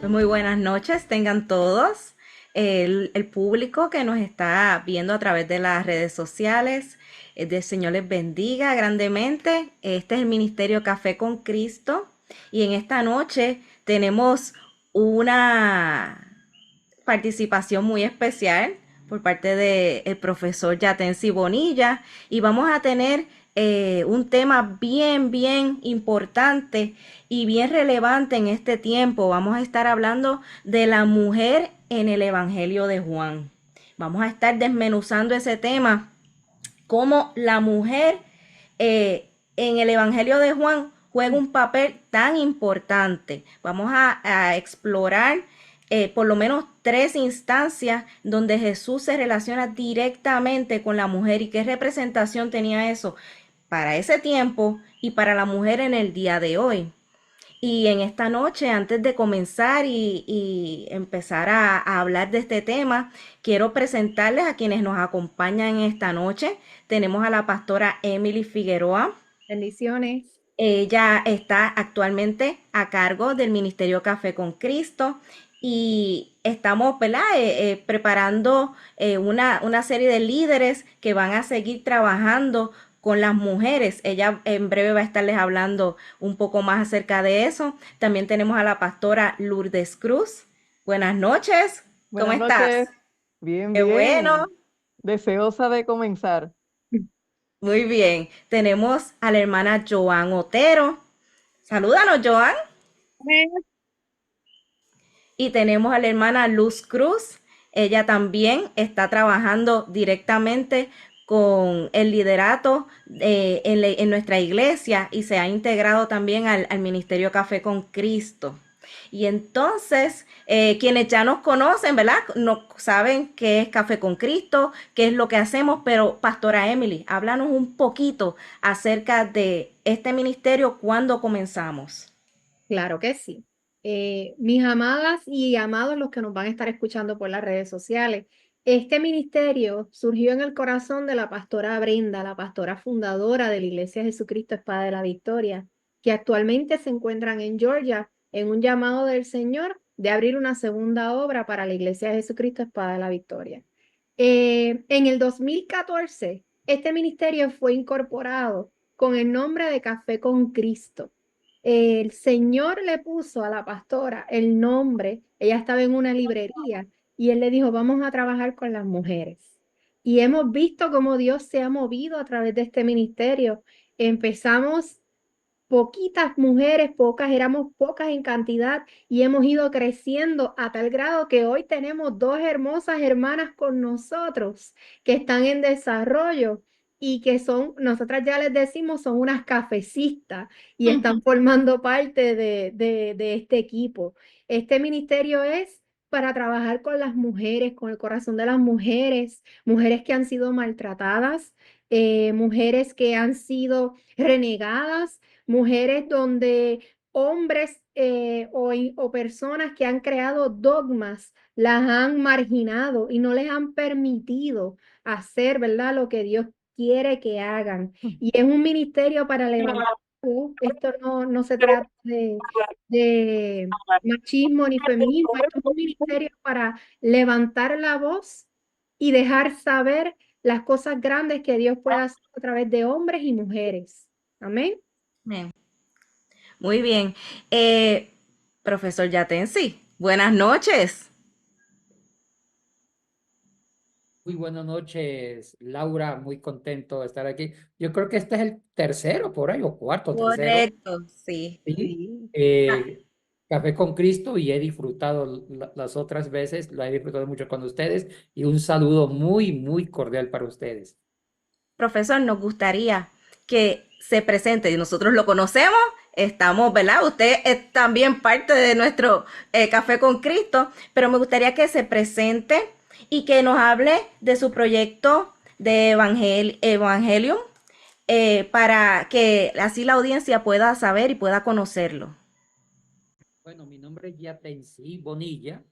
Pues muy buenas noches, tengan todos el público que nos está viendo a través de las redes sociales. El Señor les bendiga grandemente. Este es el Ministerio Café con Cristo y en esta noche tenemos una participación muy especial por parte del profesor Yatensi Bonilla y vamos a tener un tema bien importante y bien relevante en este tiempo. Vamos a estar hablando de la mujer en el Evangelio de Juan. Vamos a estar desmenuzando ese tema, cómo la mujer en el Evangelio de Juan juega un papel tan importante. Vamos a explorar por lo menos tres instancias donde Jesús se relaciona directamente con la mujer y qué representación tenía eso para ese tiempo y para la mujer en el día de hoy. Y en esta noche, antes de comenzar y empezar a hablar de este tema, quiero presentarles a quienes nos acompañan en esta noche. Tenemos a la pastora Emily Figueroa. Bendiciones. Ella está actualmente a cargo del Ministerio Café con Cristo y estamos, ¿verdad? Preparando una serie de líderes que van a seguir trabajando con las mujeres. Ella en breve va a estarles hablando un poco más acerca de eso. También tenemos a la pastora Lourdes Cruz. Buenas noches, ¿cómo Buenas estás? noches. Bien, Qué bueno, bien. Deseosa de comenzar. muy bien. Tenemos a la hermana Joan Otero. Salúdanos, Joan. Y tenemos a la hermana Luz Cruz. Ella también está trabajando directamente con el liderato en nuestra iglesia y se ha integrado también al Ministerio Café con Cristo. Y entonces, quienes ya nos conocen, ¿verdad? No saben qué es Café con Cristo, qué es lo que hacemos, pero Pastora Emily, háblanos un poquito acerca de este ministerio, cuándo comenzamos. Claro que sí. Mis amadas y amados, los que nos van a estar escuchando por las redes sociales, este ministerio surgió en el corazón de la pastora Brenda, la pastora fundadora de la Iglesia Jesucristo Espada de la Victoria, que actualmente se encuentran en Georgia en un llamado del Señor de abrir una segunda obra para la Iglesia Jesucristo Espada de la Victoria. En el 2014, este ministerio fue incorporado con el nombre de Café con Cristo. El Señor le puso a la pastora el nombre, ella estaba en una librería y él le dijo, vamos a trabajar con las mujeres. Y hemos visto cómo Dios se ha movido a través de este ministerio. Empezamos poquitas mujeres, éramos pocas en cantidad y hemos ido creciendo a tal grado que hoy tenemos dos hermosas hermanas con nosotros que están en desarrollo y que son, nosotras ya les decimos, son unas cafecistas y están formando parte de este equipo. Este ministerio es para trabajar con las mujeres, con el corazón de las mujeres, mujeres que han sido maltratadas, mujeres que han sido renegadas, mujeres donde hombres o personas que han creado dogmas las han marginado y no les han permitido hacer, ¿verdad? Lo que Dios quiere que hagan. Y es un ministerio para levantar. Esto no se trata de machismo ni feminismo, esto es un ministerio para levantar la voz y dejar saber las cosas grandes que Dios puede hacer a través de hombres y mujeres. Amén. Amén. Muy bien. Profesor Yatensi, buenas noches. Muy buenas noches, Laura, muy contento de estar aquí. Yo creo que este es el tercero por ahí, o cuarto, tercero, Correcto, sí. ¿sí? Sí. Café con Cristo y he disfrutado las otras veces, lo he disfrutado mucho con ustedes y un saludo muy cordial para ustedes. Profesor, nos gustaría que se presente y nosotros lo conocemos, estamos, ¿verdad? Usted es también parte de nuestro Café con Cristo, pero me gustaría que se presente y que nos hable de su proyecto de Evangelium para que así la audiencia pueda saber y pueda conocerlo. Bueno, mi nombre es Yatensi Bonilla,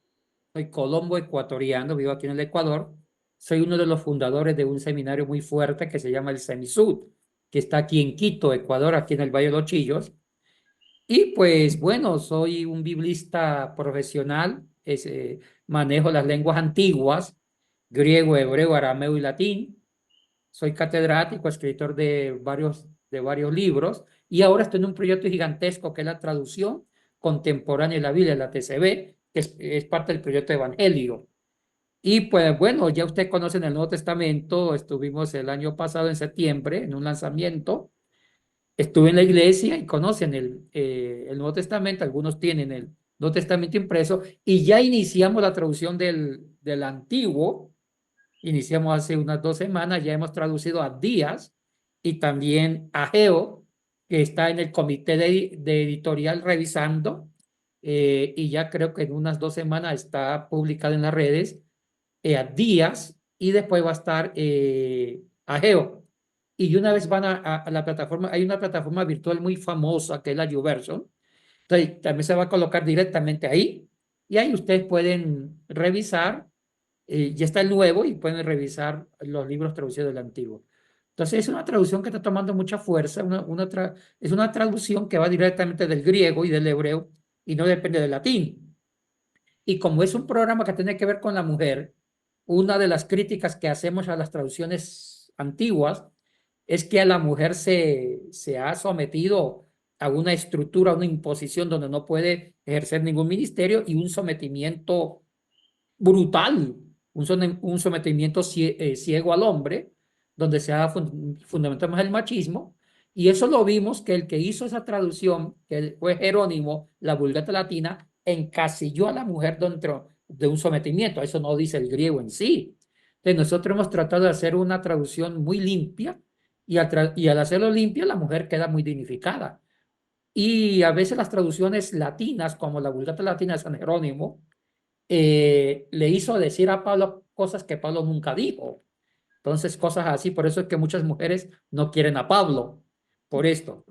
soy colombo ecuatoriano, vivo aquí en el Ecuador. Soy uno de los fundadores de un seminario muy fuerte que se llama el CEMISUD, que está aquí en Quito, Ecuador, aquí en el Valle de los Chillos. Y pues bueno, soy un biblista profesional, manejo las lenguas antiguas, griego, hebreo, arameo y latín. Soy catedrático, escritor de varios libros y ahora estoy en un proyecto gigantesco que es la traducción contemporánea de la Biblia, la TCB, que es parte del proyecto Evangelio. Y pues bueno, ya usted conocen el Nuevo Testamento, estuvimos el año pasado en septiembre en un lanzamiento, estuve en la iglesia y conocen el Nuevo Testamento, algunos tienen el Nuevo Testamento impreso y ya iniciamos la traducción del Antiguo. Iniciamos hace unas 2 semanas, ya hemos traducido a Díaz y también a Geo, que está en el comité de editorial revisando, y ya creo que en unas 2 semanas está publicado en las redes, a Díaz, y después va a estar a Geo. Y una vez van a la plataforma, hay una plataforma virtual muy famosa que es la YouVersion, entonces también se va a colocar directamente ahí, y ahí ustedes pueden revisar, ya está el nuevo y pueden revisar los libros traducidos del antiguo. Entonces es una traducción que está tomando mucha fuerza, es una traducción que va directamente del griego y del hebreo y no depende del latín. Y como es un programa que tiene que ver con la mujer, una de las críticas que hacemos a las traducciones antiguas es que a la mujer se ha sometido a una estructura, a una imposición donde no puede ejercer ningún ministerio y un sometimiento brutal, un sometimiento ciego al hombre, donde se ha fundamentado más el machismo, y eso lo vimos que el que hizo esa traducción, que fue Jerónimo, la Vulgata Latina, encasilló a la mujer dentro de un sometimiento, eso no dice el griego en sí. Entonces nosotros hemos tratado de hacer una traducción muy limpia, y al hacerlo limpia, la mujer queda muy dignificada. Y a veces las traducciones latinas, como la Vulgata Latina de San Jerónimo, le hizo decir a Pablo cosas que Pablo nunca dijo. Entonces, cosas así, por eso es que muchas mujeres no quieren a Pablo, por esto.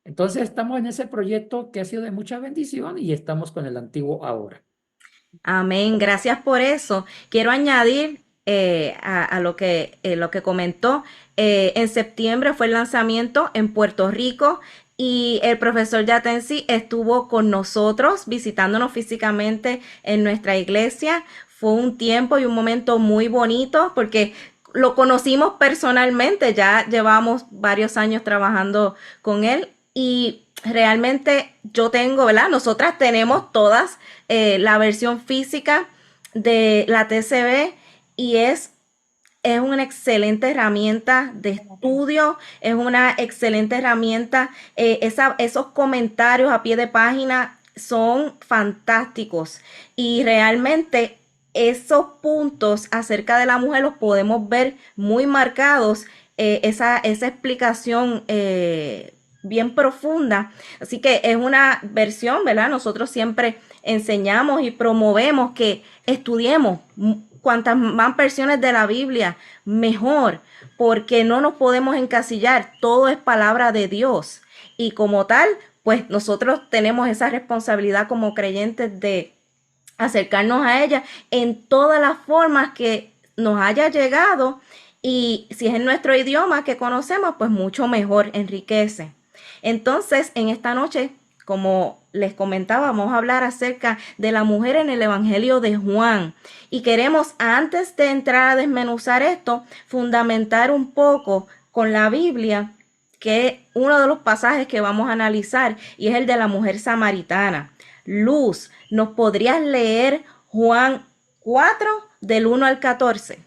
Entonces, estamos en ese proyecto que ha sido de mucha bendición y estamos con el antiguo ahora. Amén, gracias por eso. Quiero añadir a lo que comentó. En septiembre fue el lanzamiento en Puerto Rico y el profesor Yatensi estuvo con nosotros visitándonos físicamente en nuestra iglesia. Fue un tiempo y un momento muy bonito porque lo conocimos personalmente, ya llevamos varios años trabajando con él y realmente yo tengo, ¿verdad? Nosotras tenemos todas la versión física de la TCB y es una excelente herramienta de estudio, es una excelente herramienta, esos comentarios a pie de página son fantásticos y realmente esos puntos acerca de la mujer los podemos ver muy marcados, esa explicación bien profunda. Así que es una versión, ¿verdad? Nosotros siempre enseñamos y promovemos que estudiemos cuantas más versiones de la Biblia, mejor, porque no nos podemos encasillar, todo es palabra de Dios. Y como tal, pues nosotros tenemos esa responsabilidad como creyentes de acercarnos a ella en todas las formas que nos haya llegado y si es en nuestro idioma que conocemos, pues mucho mejor, enriquece. Entonces, en esta noche, como les comentaba, vamos a hablar acerca de la mujer en el Evangelio de Juan. Y queremos, antes de entrar a desmenuzar esto, fundamentar un poco con la Biblia, que es uno de los pasajes que vamos a analizar, y es el de la mujer samaritana. Luz, ¿nos podrías leer Juan 4 del 1 al 14?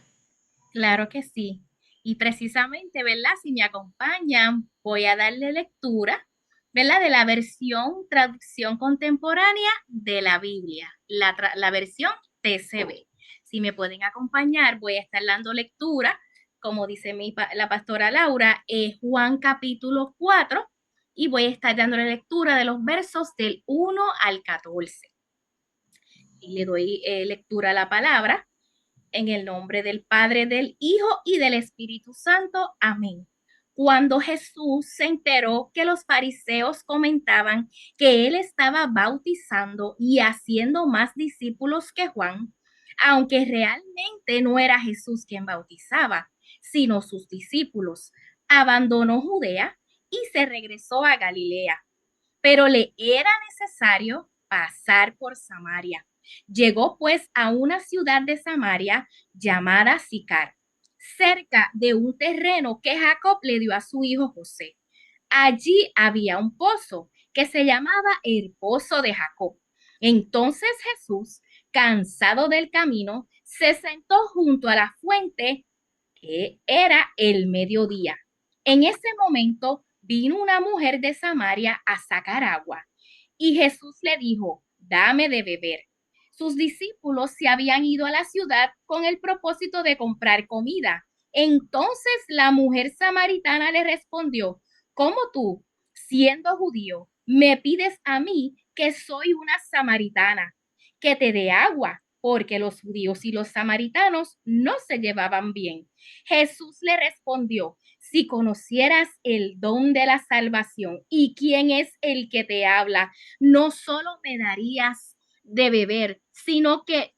Claro que sí. Y precisamente, ¿verdad? Si me acompañan, voy a darle lectura, ¿verdad? De la versión traducción contemporánea de la Biblia, la versión TCB. Si me pueden acompañar, voy a estar dando lectura, como dice la pastora Laura, Juan capítulo 4, y voy a estar dándole lectura de los versos del 1 al 14. Y le doy lectura a la palabra. En el nombre del Padre, del Hijo y del Espíritu Santo. Amén. Cuando Jesús se enteró que los fariseos comentaban que él estaba bautizando y haciendo más discípulos que Juan, aunque realmente no era Jesús quien bautizaba, sino sus discípulos, abandonó Judea y se regresó a Galilea. pero le era necesario pasar por Samaria. Llegó pues a una ciudad de Samaria llamada Sicar, cerca de un terreno que Jacob le dio a su hijo José. Allí había un pozo que se llamaba el pozo de Jacob. Entonces Jesús, cansado del camino, se sentó junto a la fuente, que era el mediodía. En ese momento vino una mujer de Samaria a sacar agua y Jesús le dijo, dame de beber. Sus discípulos se habían ido a la ciudad con el propósito de comprar comida. Entonces la mujer samaritana le respondió, ¿cómo tú, siendo judío, me pides a mí, que soy una samaritana, que te dé agua? Porque los judíos y los samaritanos no se llevaban bien. Jesús le respondió, si conocieras el don de la salvación y quién es el que te habla, no solo me darías de beber, sino que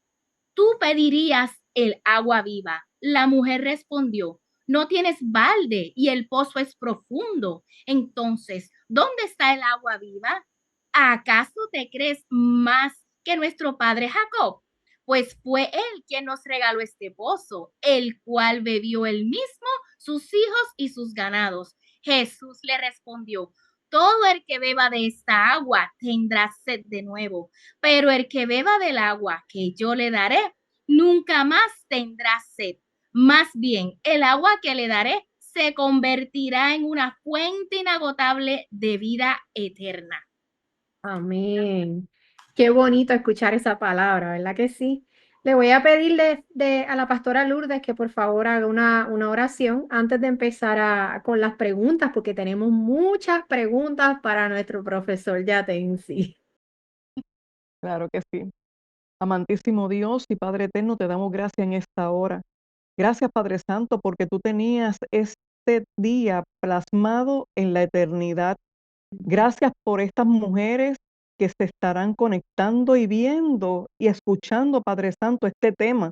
tú pedirías el agua viva. La mujer respondió, no tienes balde y el pozo es profundo. Entonces, ¿dónde está el agua viva? ¿Acaso te crees más que nuestro padre Jacob? Pues fue él quien nos regaló este pozo, el cual bebió él mismo, sus hijos y sus ganados. Jesús le respondió, todo el que beba de esta agua tendrá sed de nuevo, pero el que beba del agua que yo le daré, nunca más tendrá sed. Más bien, el agua que le daré se convertirá en una fuente inagotable de vida eterna. Amén. Qué bonito escuchar esa palabra, ¿verdad que sí? Le voy a pedirle a la pastora Lourdes que por favor haga una oración antes de empezar con las preguntas, porque tenemos muchas preguntas para nuestro profesor Yatensi. Claro que sí. Amantísimo Dios y Padre eterno, te damos gracias en esta hora. Gracias, Padre Santo, porque tú tenías este día plasmado en la eternidad. Gracias por estas mujeres que se estarán conectando y viendo y escuchando, Padre Santo, este tema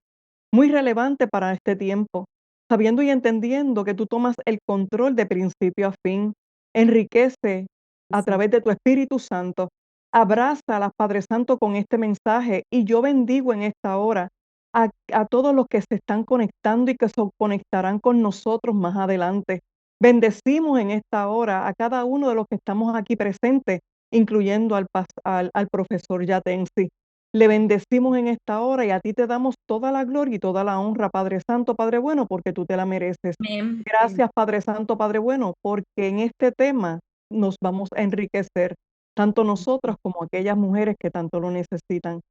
muy relevante para este tiempo, sabiendo y entendiendo que tú tomas el control de principio a fin. Enriquece a través de tu Espíritu Santo. Abrázalas, Padre Santo, con este mensaje y yo bendigo en esta hora a todos los que se están conectando y que se conectarán con nosotros más adelante. Bendecimos en esta hora a cada uno de los que estamos aquí presentes, incluyendo al profesor Yatensi. Le bendecimos en esta hora y a ti te damos toda la gloria y toda la honra, Padre Santo, Padre bueno, porque tú te la mereces. Amén. Gracias, Padre Santo, Padre bueno, porque en este tema nos vamos a enriquecer, tanto nosotras como aquellas mujeres que tanto lo necesitan.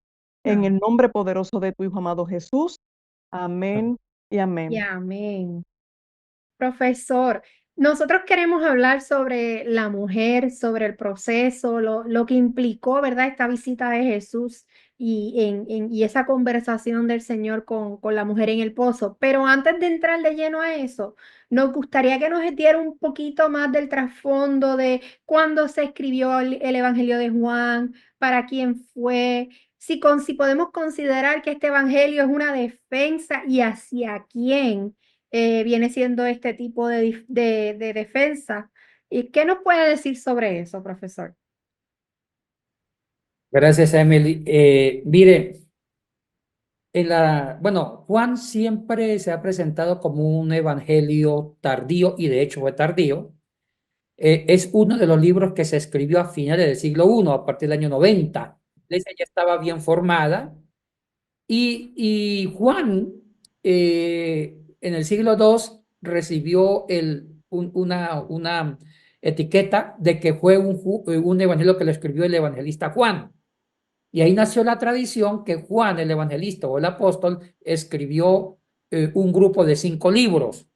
En el nombre poderoso de tu Hijo amado Jesús. Amén y amén. Y amén. Profesor, nosotros queremos hablar sobre la mujer, sobre el proceso, lo que implicó, ¿verdad? Esta visita de Jesús y esa conversación del Señor con la mujer en el pozo. Pero antes de entrar de lleno a eso, nos gustaría que nos diera un poquito más del trasfondo de cuándo se escribió el Evangelio de Juan, para quién fue, si podemos considerar que este Evangelio es una defensa y hacia quién viene siendo este tipo de defensa. ¿Y qué nos puede decir sobre eso, profesor? Gracias, Emily. Mire, bueno, Juan siempre se ha presentado como un evangelio tardío, y de hecho fue tardío. Es uno de los libros que se escribió a finales del siglo I, a partir del año 90. La iglesia ya estaba bien formada y Juan en el siglo II recibió una etiqueta de que fue un evangelio que lo escribió el evangelista Juan. Y ahí nació la tradición que Juan, el evangelista o el apóstol, escribió un grupo de 5 libros,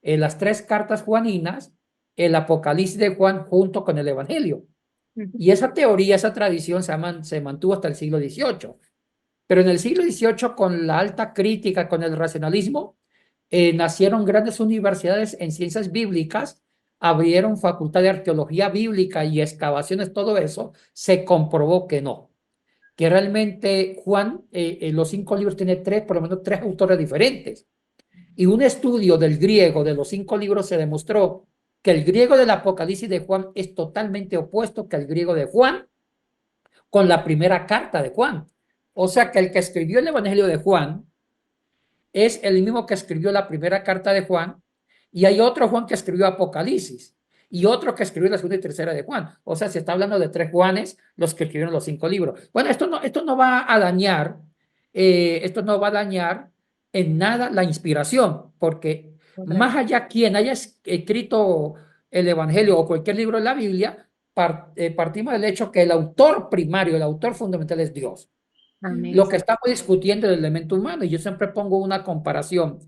las 3 cartas juaninas, el Apocalipsis de Juan junto con el Evangelio. Y esa teoría, esa tradición se mantuvo hasta el siglo XVIII. Pero en el siglo XVIII, con la alta crítica, con el racionalismo, nacieron grandes universidades en ciencias bíblicas, abrieron facultad de arqueología bíblica y excavaciones, todo eso, se comprobó que no, que realmente Juan, los 5 libros tiene por lo menos 3 autores diferentes. Y un estudio del griego de los 5 libros se demostró que el griego del Apocalipsis de Juan es totalmente opuesto que el griego de Juan con la primera carta de Juan. O sea que el que escribió el Evangelio de Juan es el mismo que escribió la primera carta de Juan, y hay otro Juan que escribió Apocalipsis, y otro que escribió la segunda y tercera de Juan. O sea, se está hablando de 3 Juanes, los que escribieron los 5 libros. Bueno, esto no va a dañar, en nada la inspiración, porque más allá quien haya escrito el Evangelio o cualquier libro de la Biblia, partimos del hecho que el autor primario, el autor fundamental es Dios. Amén. Lo que estamos discutiendo es el elemento humano, y yo siempre pongo una comparación.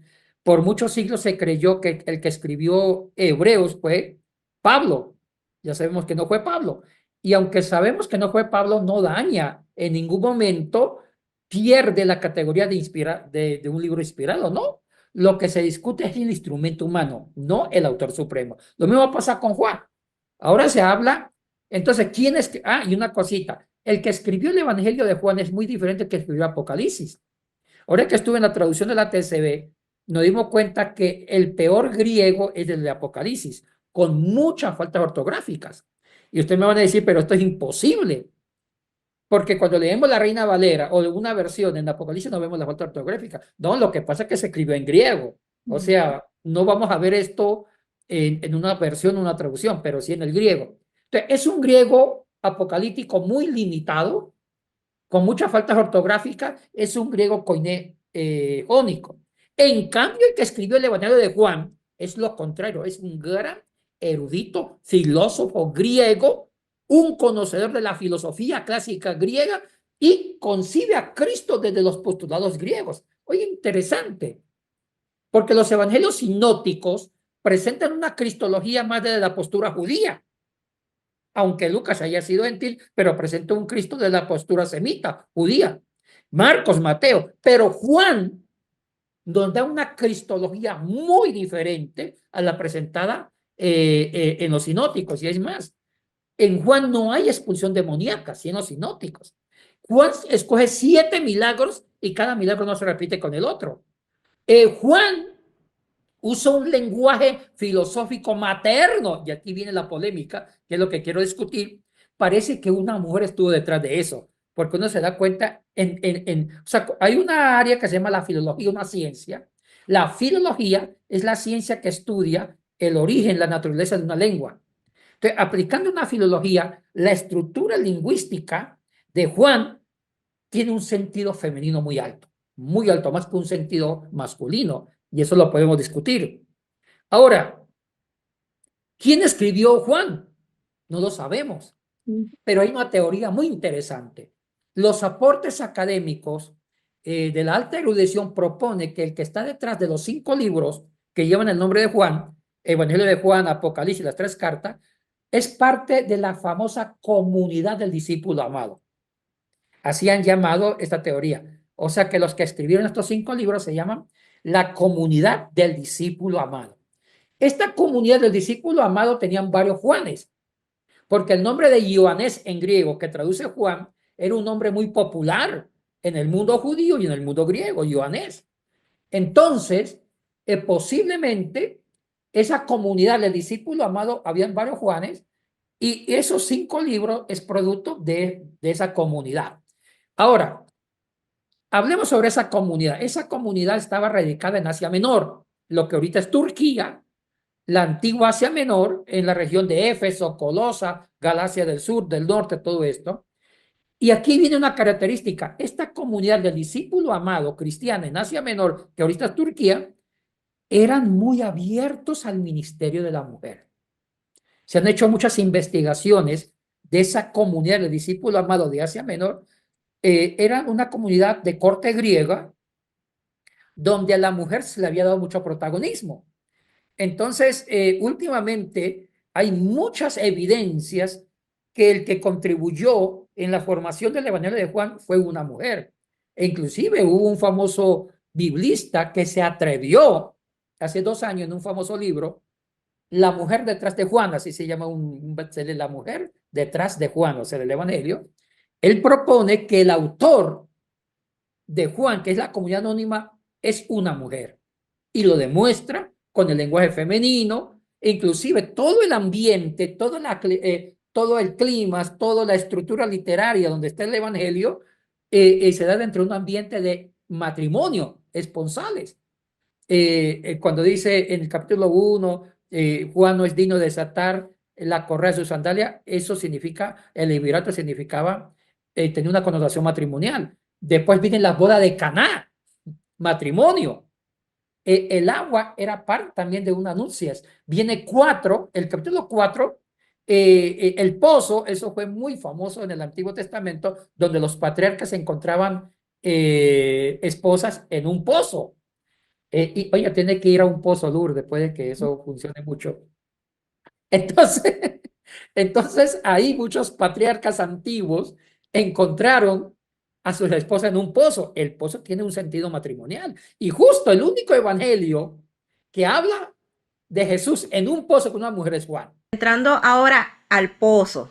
Por muchos siglos se creyó que el que escribió Hebreos fue Pablo. Ya sabemos que no fue Pablo. Y aunque sabemos que no fue Pablo, no daña en ningún momento, pierde la categoría de un libro inspirado, ¿no? Lo que se discute es el instrumento humano, no el autor supremo. Lo mismo pasa con Juan. Ahora se habla, entonces, ¿quién es? Y una cosita. El que escribió el Evangelio de Juan es muy diferente al que escribió Apocalipsis. Ahora que estuve en la traducción de la TCB, nos dimos cuenta que el peor griego es el de Apocalipsis, con muchas faltas ortográficas. Y ustedes me van a decir, pero esto es imposible. Porque cuando leemos la Reina Valera o una versión en Apocalipsis no vemos la falta ortográfica. No, lo que pasa es que se escribió en griego. O sea, no vamos a ver esto en una versión, una traducción, pero sí en el griego. Entonces, es un griego apocalíptico muy limitado, con muchas faltas ortográficas, es un griego jónico. En cambio, el que escribió el Evangelio de Juan es lo contrario, es un gran erudito, filósofo griego, un conocedor de la filosofía clásica griega y concibe a Cristo desde los postulados griegos. Oye, interesante, porque los evangelios sinópticos presentan una cristología más de la postura judía, aunque Lucas haya sido gentil, pero presenta un Cristo de la postura semita, judía. Marcos, Mateo, pero Juan nos da una cristología muy diferente a la presentada en los sinópticos. Y es más, en Juan no hay expulsión demoníaca, sino sinópticos. Juan escoge 7 milagros y cada milagro no se repite con el otro. Juan usa un lenguaje filosófico materno, y aquí viene la polémica, que es lo que quiero discutir. Parece que una mujer estuvo detrás de eso, porque uno se da cuenta, o sea, hay una área que se llama la filología, una ciencia. La filología es la ciencia que estudia el origen, la naturaleza de una lengua. Entonces, aplicando una filología, la estructura lingüística de Juan tiene un sentido femenino muy alto, más que un sentido masculino, y eso lo podemos discutir. Ahora, ¿quién escribió Juan? No lo sabemos, pero hay una teoría muy interesante. Los aportes académicos de la alta erudición propone que el que está detrás de los 5 libros que llevan el nombre de Juan, Evangelio de Juan, Apocalipsis, las 3 cartas, es parte de la famosa comunidad del discípulo amado. Así han llamado esta teoría. O sea que los que escribieron estos 5 libros se llaman la comunidad del discípulo amado. Esta comunidad del discípulo amado tenían varios Juanes, porque el nombre de Ioannes en griego, que traduce Juan, era un nombre muy popular en el mundo judío y en el mundo griego, Ioannes. Entonces, posiblemente esa comunidad del discípulo amado, habían varios Juanes, y esos 5 libros es producto de esa comunidad. Ahora, hablemos sobre esa comunidad. Esa comunidad estaba radicada en Asia Menor, lo que ahorita es Turquía, la antigua Asia Menor, en la región de Éfeso, Colosa, Galacia del Sur, del Norte, todo esto. Y aquí viene una característica. Esta comunidad del discípulo amado cristiano en Asia Menor, que ahorita es Turquía, eran muy abiertos al ministerio de la mujer. Se han hecho muchas investigaciones de esa comunidad del discípulo amado de Asia Menor. Era una comunidad de corte griega donde a la mujer se le había dado mucho protagonismo. Entonces, últimamente hay muchas evidencias que el que contribuyó en la formación del Evangelio de Juan fue una mujer. E inclusive hubo un famoso biblista que se atrevió hace 2 años en un famoso libro, La mujer detrás de Juan, así se llama un bestseller, La mujer detrás de Juan, o sea, del Evangelio. Él propone que el autor de Juan, que es la comunidad anónima, es una mujer. Y lo demuestra con el lenguaje femenino, inclusive todo el ambiente, todo el clima, toda la estructura literaria donde está el Evangelio, se da dentro de un ambiente de matrimonio, esponsales. Cuando dice en el capítulo 1, Juan no es digno de desatar la correa de su sandalia, eso significa, el levirato significaba, tenía una connotación matrimonial. Después viene la boda de Caná, matrimonio. El agua era parte también de una nupcias. Viene 4, el capítulo 4, el pozo, eso fue muy famoso en el Antiguo Testamento, donde los patriarcas encontraban esposas en un pozo. Y oye, tiene que ir a un pozo, Lourdes, puede que eso funcione mucho. Entonces, entonces ahí muchos patriarcas antiguos encontraron a sus esposas en un pozo. El pozo tiene un sentido matrimonial. Y justo el único evangelio que habla de Jesús en un pozo con una mujer es Juan. Entrando ahora al pozo,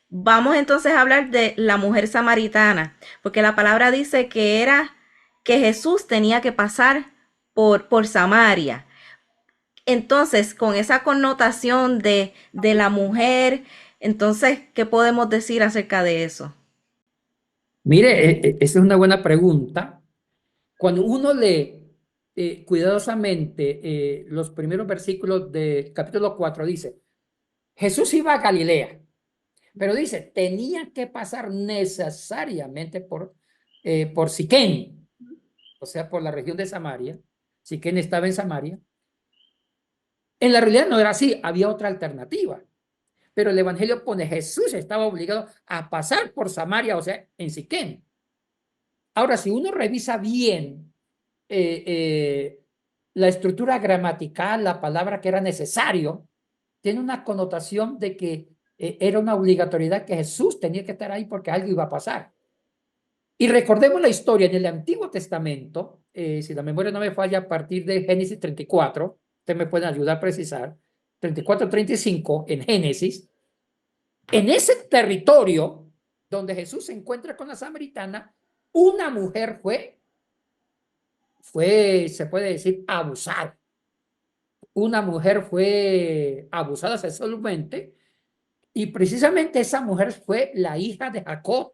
vamos entonces a hablar de la mujer samaritana, porque la palabra dice que Jesús tenía que pasar por Samaria. Entonces, con esa connotación de la mujer, entonces, ¿qué podemos decir acerca de eso? Mire, esa es una buena pregunta. Cuando uno lee cuidadosamente los primeros versículos del capítulo 4, dice, Jesús iba a Galilea, pero dice, tenía que pasar necesariamente por Siquén, o sea, por la región de Samaria. Siquén estaba en Samaria. En la realidad no era así, había otra alternativa. Pero el Evangelio pone, Jesús estaba obligado a pasar por Samaria, o sea, en Siquén. Ahora, si uno revisa bien la estructura gramatical, la palabra que era necesario, tiene una connotación de que era una obligatoriedad que Jesús tenía que estar ahí porque algo iba a pasar. Y recordemos la historia en el Antiguo Testamento, si la memoria no me falla, a partir de Génesis 34, ustedes me pueden ayudar a precisar, 34-35 en Génesis, en ese territorio donde Jesús se encuentra con la samaritana, una mujer se puede decir, abusada. Una mujer fue abusada sexualmente y precisamente esa mujer fue la hija de Jacob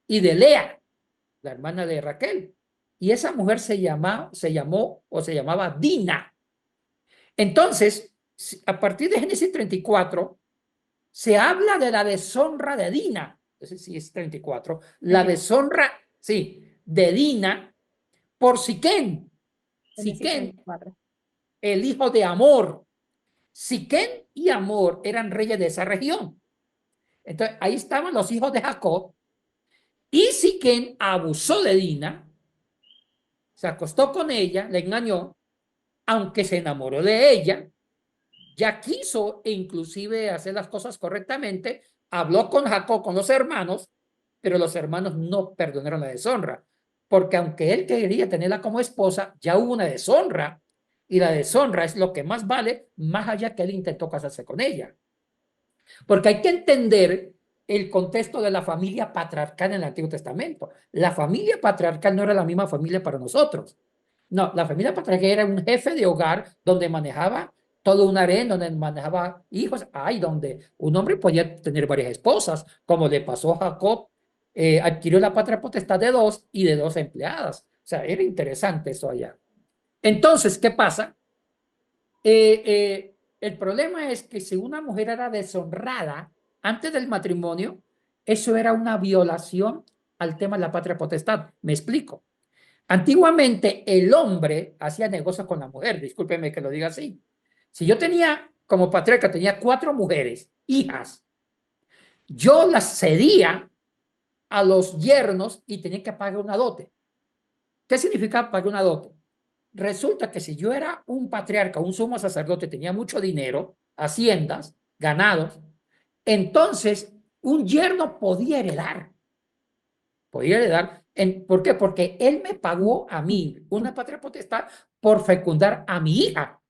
y de Lea, la hermana de Raquel. Y esa mujer se llamaba Dina. Entonces, a partir de Génesis 34, se habla de la deshonra de Dina. Ese sí es 34. La deshonra, sí, de Dina por Siquén. Siquén, el hijo de Amor. Siquén y Amor eran reyes de esa región. Entonces, ahí estaban los hijos de Jacob. Y Siquén abusó de Dina, se acostó con ella, la engañó, aunque se enamoró de ella, ya quiso inclusive hacer las cosas correctamente, habló con Jacob, con los hermanos, pero los hermanos no perdonaron la deshonra, porque aunque él quería tenerla como esposa, ya hubo una deshonra, y la deshonra es lo que más vale, más allá que él intentó casarse con ella. Porque hay que entender el contexto de la familia patriarcal en el Antiguo Testamento. La familia patriarcal no era la misma familia para nosotros. No, la familia patriarcal era un jefe de hogar donde manejaba todo un harén, donde manejaba hijos, donde un hombre podía tener varias esposas, como le pasó a Jacob, adquirió la patria potestad de 2 y de 2 empleadas. O sea, era interesante eso allá. Entonces, ¿qué pasa? El problema es que si una mujer era deshonrada antes del matrimonio, eso era una violación al tema de la patria potestad. Me explico. Antiguamente el hombre hacía negocios con la mujer, discúlpeme que lo diga así. Si yo tenía, como patriarca, tenía 4 mujeres, hijas, yo las cedía a los yernos y tenía que pagar una dote. ¿Qué significa pagar una dote? Resulta que si yo era un patriarca, un sumo sacerdote, tenía mucho dinero, haciendas, ganados, entonces un yerno podía heredar. Podía heredar. ¿Por qué? Porque él me pagó a mí una patria potestad por fecundar a mi hija.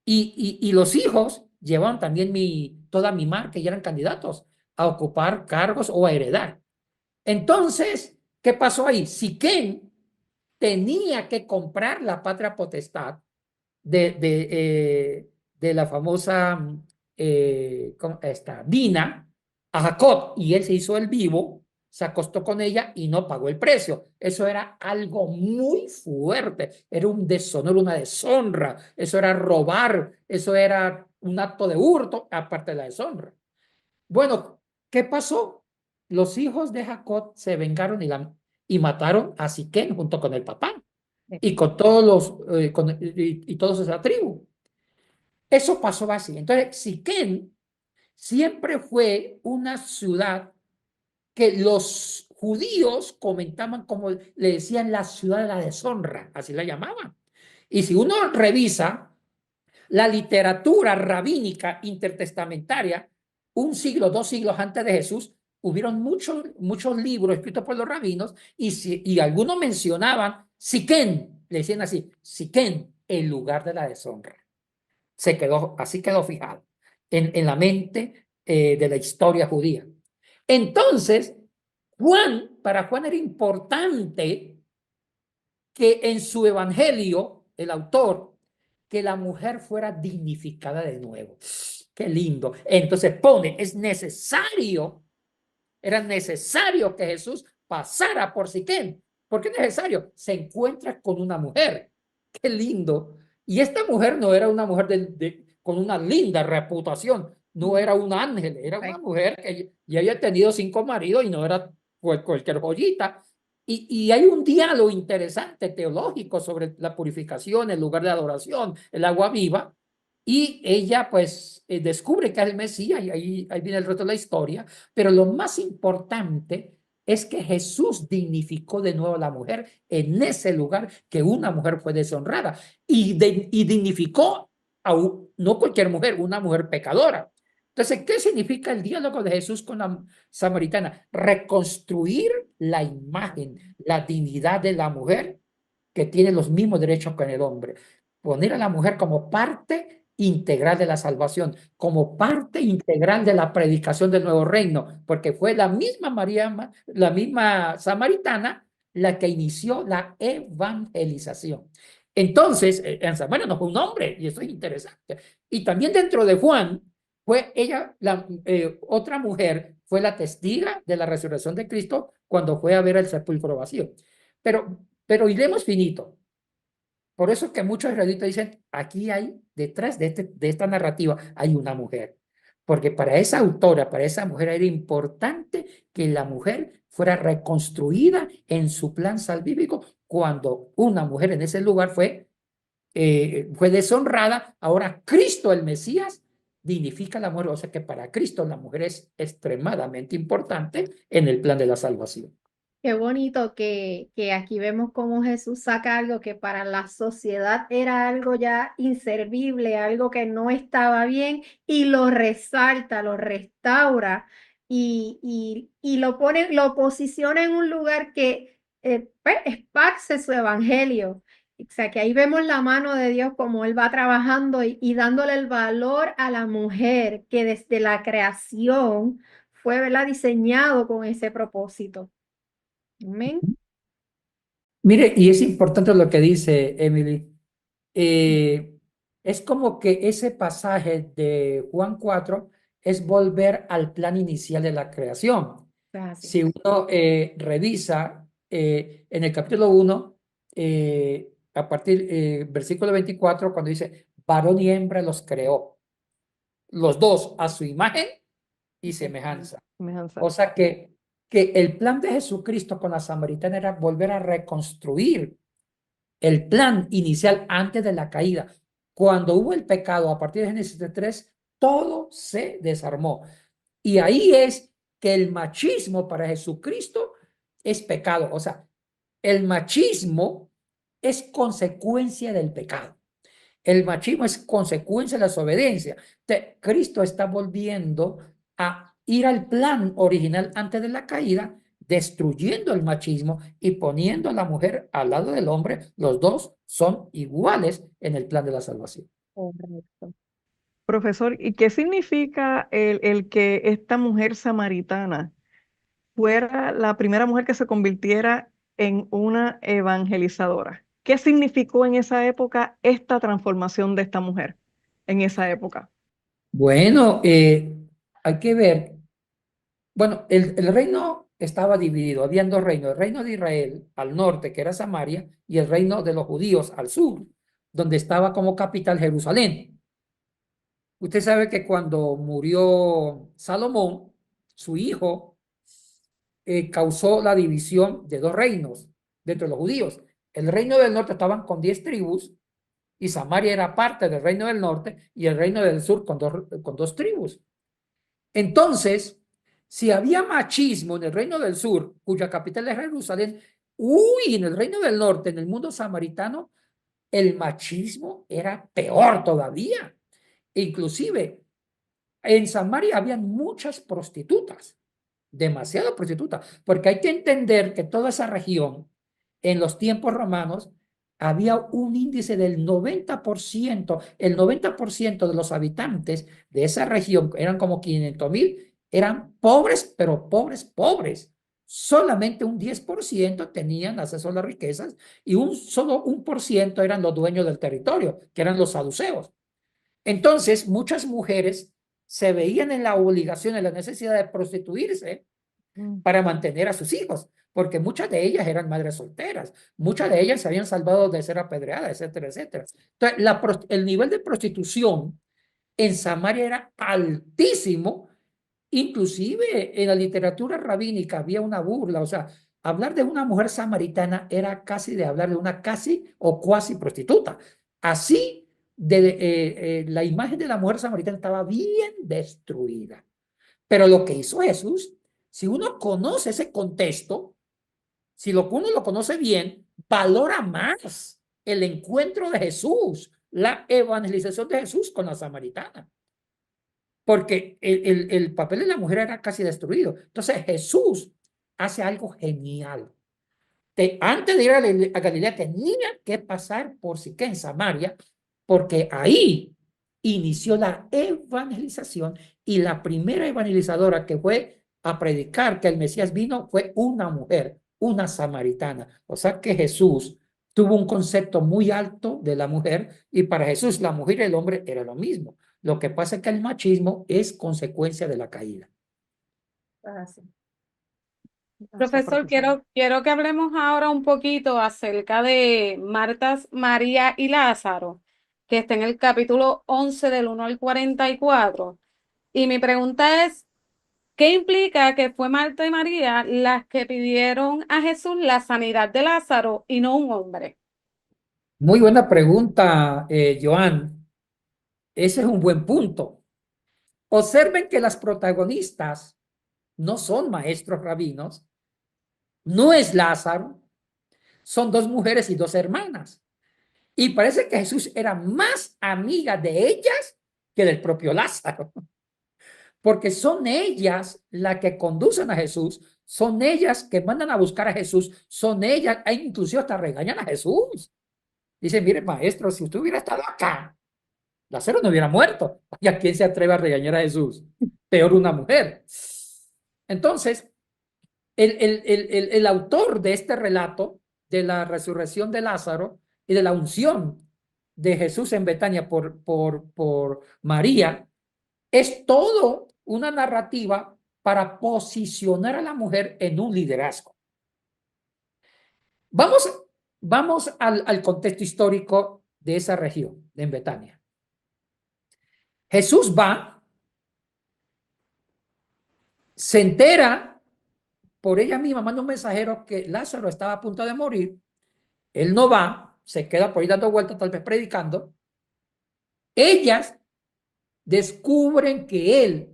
Y los hijos llevaban también toda mi marca y eran candidatos a ocupar cargos o a heredar. Entonces, ¿qué pasó ahí? Siquén tenía que comprar la patria potestad de la famosa Dina a Jacob, y él se hizo el vivo, se acostó con ella y no pagó el precio. Eso era algo muy fuerte, era un deshonor, una deshonra, eso era robar, eso era un acto de hurto, aparte de la deshonra. Bueno, ¿qué pasó? Los hijos de Jacob se vengaron y mataron a Siquem junto con el papá y con todos y todos esa tribu. Eso pasó así. Entonces, Siquem siempre fue una ciudad que los judíos comentaban como le decían la ciudad de la deshonra, así la llamaban. Y si uno revisa la literatura rabínica intertestamentaria, un siglo, 2 siglos antes de Jesús, hubieron muchos libros escritos por los rabinos y algunos mencionaban Siquem, le decían así, Siquem, el lugar de la deshonra. Así quedó fijado en la mente de la historia judía. Entonces, para Juan era importante que en su evangelio, el autor, que la mujer fuera dignificada de nuevo. Qué lindo. Entonces era necesario que Jesús pasara por Siquem. ¿Por qué necesario? Se encuentra con una mujer. Qué lindo. Y esta mujer no era una mujer con una linda reputación, no era un ángel, era una mujer que ya había tenido 5 maridos y no era cualquier joyita. Y hay un diálogo interesante teológico sobre la purificación, el lugar de adoración, el agua viva. Y ella pues descubre que es el Mesías y ahí viene el resto de la historia. Pero lo más importante es que Jesús dignificó de nuevo a la mujer en ese lugar que una mujer fue deshonrada. Y dignificó no cualquier mujer, una mujer pecadora. Entonces, ¿qué significa el diálogo de Jesús con la samaritana? Reconstruir la imagen, la dignidad de la mujer que tiene los mismos derechos que el hombre. Poner a la mujer como parte integral de la salvación, como parte integral de la predicación del nuevo reino, porque fue la misma María, la misma samaritana, la que inició la evangelización. Entonces, en Samaria no fue un hombre, y eso es interesante. Y también dentro de Juan, fue ella, otra mujer, fue la testiga de la resurrección de Cristo cuando fue a ver el sepulcro vacío. Pero iremos finito. Por eso es que muchos israelitas dicen, aquí hay, detrás de esta narrativa, hay una mujer. Porque para esa autora, para esa mujer, era importante que la mujer fuera reconstruida en su plan salvífico cuando una mujer en ese lugar fue deshonrada. Ahora Cristo, el Mesías, dignifica a la mujer. O sea que para Cristo la mujer es extremadamente importante en el plan de la salvación. Qué bonito que aquí vemos cómo Jesús saca algo que para la sociedad era algo ya inservible, algo que no estaba bien, y lo resalta, lo restaura y lo posiciona en un lugar que pues, esparce su evangelio. O sea, que ahí vemos la mano de Dios como Él va trabajando y dándole el valor a la mujer que desde la creación fue, ¿verdad?, diseñado con ese propósito. Amén. Mire, y es importante lo que dice Emily. Es como que ese pasaje de Juan 4 es volver al plan inicial de la creación. Gracias. Si uno revisa en el capítulo 1, a partir versículo 24, cuando dice, varón y hembra los creó, los dos a su imagen y semejanza. O sea que el plan de Jesucristo con la samaritana era volver a reconstruir el plan inicial antes de la caída. Cuando hubo el pecado, a partir de Génesis 3, todo se desarmó. Y ahí es que el machismo para Jesucristo es pecado. O sea, el machismo es consecuencia del pecado. El machismo es consecuencia de la desobediencia. Cristo está volviendo a ir al plan original antes de la caída, destruyendo el machismo y poniendo a la mujer al lado del hombre. Los dos son iguales en el plan de la salvación. Correcto. Profesor, ¿y qué significa el que esta mujer samaritana fuera la primera mujer que se convirtiera en una evangelizadora? ¿Qué significó en esa época esta transformación de esta mujer? en esa época? Bueno, hay que ver. Bueno, el reino estaba dividido. Habían dos reinos. El reino de Israel al norte, que era Samaria, y el reino de los judíos al sur, donde estaba como capital Jerusalén. Usted sabe que cuando murió Salomón, su hijo, causó la división de dos reinos dentro de los judíos. El reino del norte estaban con 10 tribus y Samaria era parte del reino del norte y el reino del sur con dos tribus. Entonces, si había machismo en el reino del sur, cuya capital es Jerusalén, en el reino del norte, en el mundo samaritano, el machismo era peor todavía. Inclusive, en Samaria habían muchas prostitutas, demasiadas prostitutas, porque hay que entender que toda esa región, en los tiempos romanos, había un índice del 90%, el 90% de los habitantes de esa región, eran como 500,000, eran pobres, pero pobres. Solamente un 10% tenían acceso a las riquezas y solo 1% eran los dueños del territorio, que eran los saduceos. Entonces, muchas mujeres se veían en la obligación, en la necesidad de prostituirse para mantener a sus hijos, porque muchas de ellas eran madres solteras, muchas de ellas se habían salvado de ser apedreadas, etcétera, etcétera. Entonces, el nivel de prostitución en Samaria era altísimo, inclusive en la literatura rabínica había una burla, o sea, hablar de una mujer samaritana era casi de hablar de una casi o cuasi prostituta. Así, la imagen de la mujer samaritana estaba bien destruida. Pero lo que hizo Jesús, si uno conoce ese contexto, si uno lo conoce bien, valora más el encuentro de Jesús, la evangelización de Jesús con la samaritana. Porque el papel de la mujer era casi destruido. Entonces Jesús hace algo genial. Antes de ir a Galilea tenía que pasar por Siquén, Samaria, porque ahí inició la evangelización y la primera evangelizadora que fue a predicar que el Mesías vino fue una mujer, una samaritana. O sea que Jesús tuvo un concepto muy alto de la mujer y para Jesús la mujer y el hombre era lo mismo. Lo que pasa es que el machismo es consecuencia de la caída. Profesor, quiero que hablemos ahora un poquito acerca de Marta, María y Lázaro, que está en el capítulo 11 del 1 al 44. Y mi pregunta es, ¿qué implica que fue Marta y María las que pidieron a Jesús la sanidad de Lázaro y no un hombre? Muy buena pregunta, Joan. Ese es un buen punto. Observen que las protagonistas no son maestros rabinos, no es Lázaro, son dos mujeres y dos hermanas. Y parece que Jesús era más amiga de ellas que del propio Lázaro, porque son ellas las que conducen a Jesús, son ellas que mandan a buscar a Jesús, son ellas, e inclusive hasta regañan a Jesús. Dicen, mire, maestro, si usted hubiera estado acá, Lázaro no hubiera muerto. ¿Y a quién se atreve a regañar a Jesús? Peor una mujer. Entonces, el autor de este relato de la resurrección de Lázaro y de la unción de Jesús en Betania por María es todo una narrativa para posicionar a la mujer en un liderazgo. Vamos al contexto histórico de esa región, en Betania. Jesús va, se entera por ella misma, manda un mensajero que Lázaro estaba a punto de morir. Él no va, se queda por ahí dando vueltas, tal vez predicando. Ellas descubren que él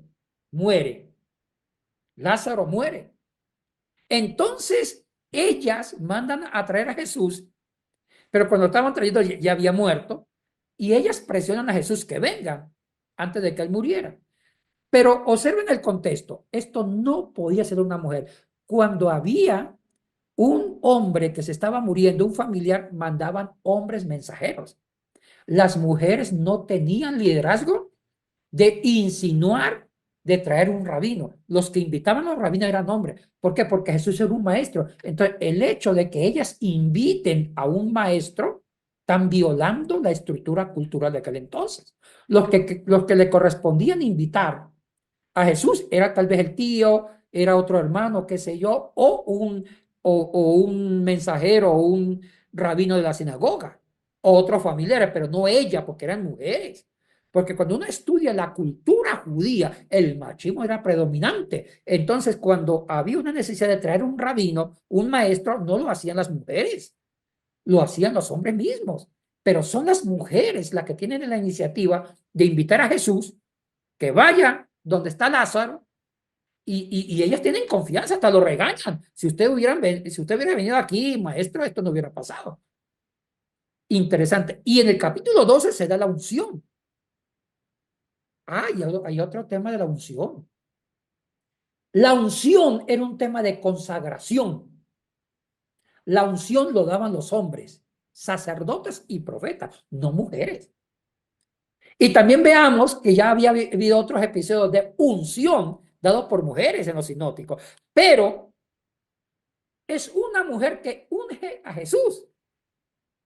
muere. Lázaro muere. Entonces, ellas mandan a traer a Jesús, pero cuando estaban trayendo ya había muerto, y ellas presionan a Jesús que venga antes de que él muriera. Pero observen el contexto. Esto no podía ser una mujer. Cuando había un hombre que se estaba muriendo, un familiar, mandaban hombres mensajeros. Las mujeres no tenían liderazgo de insinuar, de traer un rabino. Los que invitaban a los rabinos eran hombres. ¿Por qué? Porque Jesús era un maestro. Entonces, el hecho de que ellas inviten a un maestro están violando la estructura cultural de aquel entonces. los que le correspondían invitar a Jesús era tal vez el tío, era otro hermano, qué sé yo, o un mensajero o un rabino de la sinagoga, o otros familiares, pero no ella, porque eran mujeres. Porque cuando uno estudia la cultura judía, el machismo era predominante. Entonces, cuando había una necesidad de traer un rabino, un maestro, no lo hacían las mujeres, lo hacían los hombres mismos. Pero son las mujeres las que tienen la iniciativa de invitar a Jesús que vaya donde está Lázaro y ellas tienen confianza, hasta lo regañan. Si usted hubiera venido aquí, maestro, esto no hubiera pasado. Interesante. Y en el capítulo 12 se da la unción. Y hay otro tema de la unción. La unción era un tema de consagración. La unción lo daban los hombres, sacerdotes y profetas, no mujeres. Y también veamos que ya había habido otros episodios de unción dados por mujeres en los sinópticos, pero es una mujer que unge a Jesús.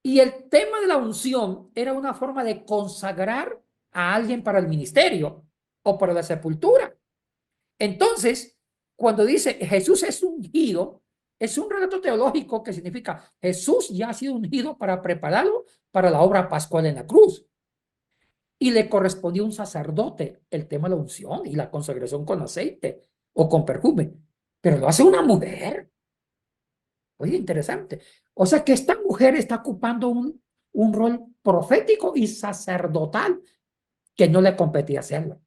Y el tema de la unción era una forma de consagrar a alguien para el ministerio o para la sepultura. Entonces, cuando dice Jesús es ungido, es un relato teológico que significa Jesús ya ha sido ungido para prepararlo para la obra pascual en la cruz. Y le correspondió a un sacerdote el tema de la unción y la consagración con aceite o con perfume. Pero lo hace una mujer. Oye, interesante. O sea que esta mujer está ocupando un rol profético y sacerdotal que no le competía hacerlo.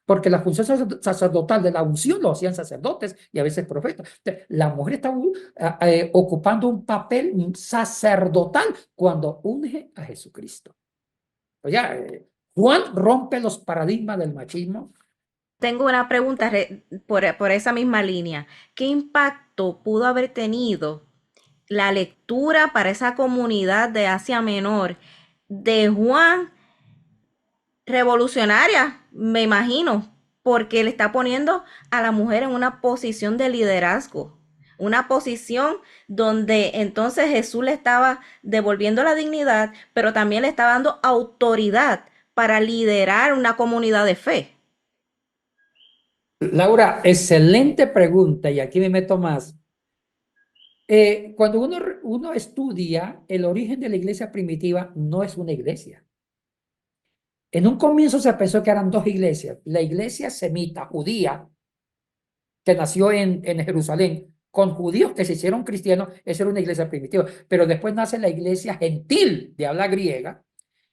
Porque la función sacerdotal de la unción lo hacían sacerdotes y a veces profetas. La mujer está ocupando un papel sacerdotal cuando unge a Jesucristo. Oye, Juan rompe los paradigmas del machismo. Tengo una pregunta por esa misma línea. ¿Qué impacto pudo haber tenido la lectura para esa comunidad de Asia Menor de Juan revolucionaria, me imagino, porque le está poniendo a la mujer en una posición de liderazgo, una posición donde entonces Jesús le estaba devolviendo la dignidad, pero también le estaba dando autoridad para liderar una comunidad de fe? Laura, excelente pregunta y aquí me meto más. Cuando uno estudia el origen de la iglesia primitiva, no es una iglesia. En un comienzo se pensó que eran dos iglesias. La iglesia semita, judía, que nació en Jerusalén, con judíos que se hicieron cristianos, esa era una iglesia primitiva. Pero después nace la iglesia gentil de habla griega,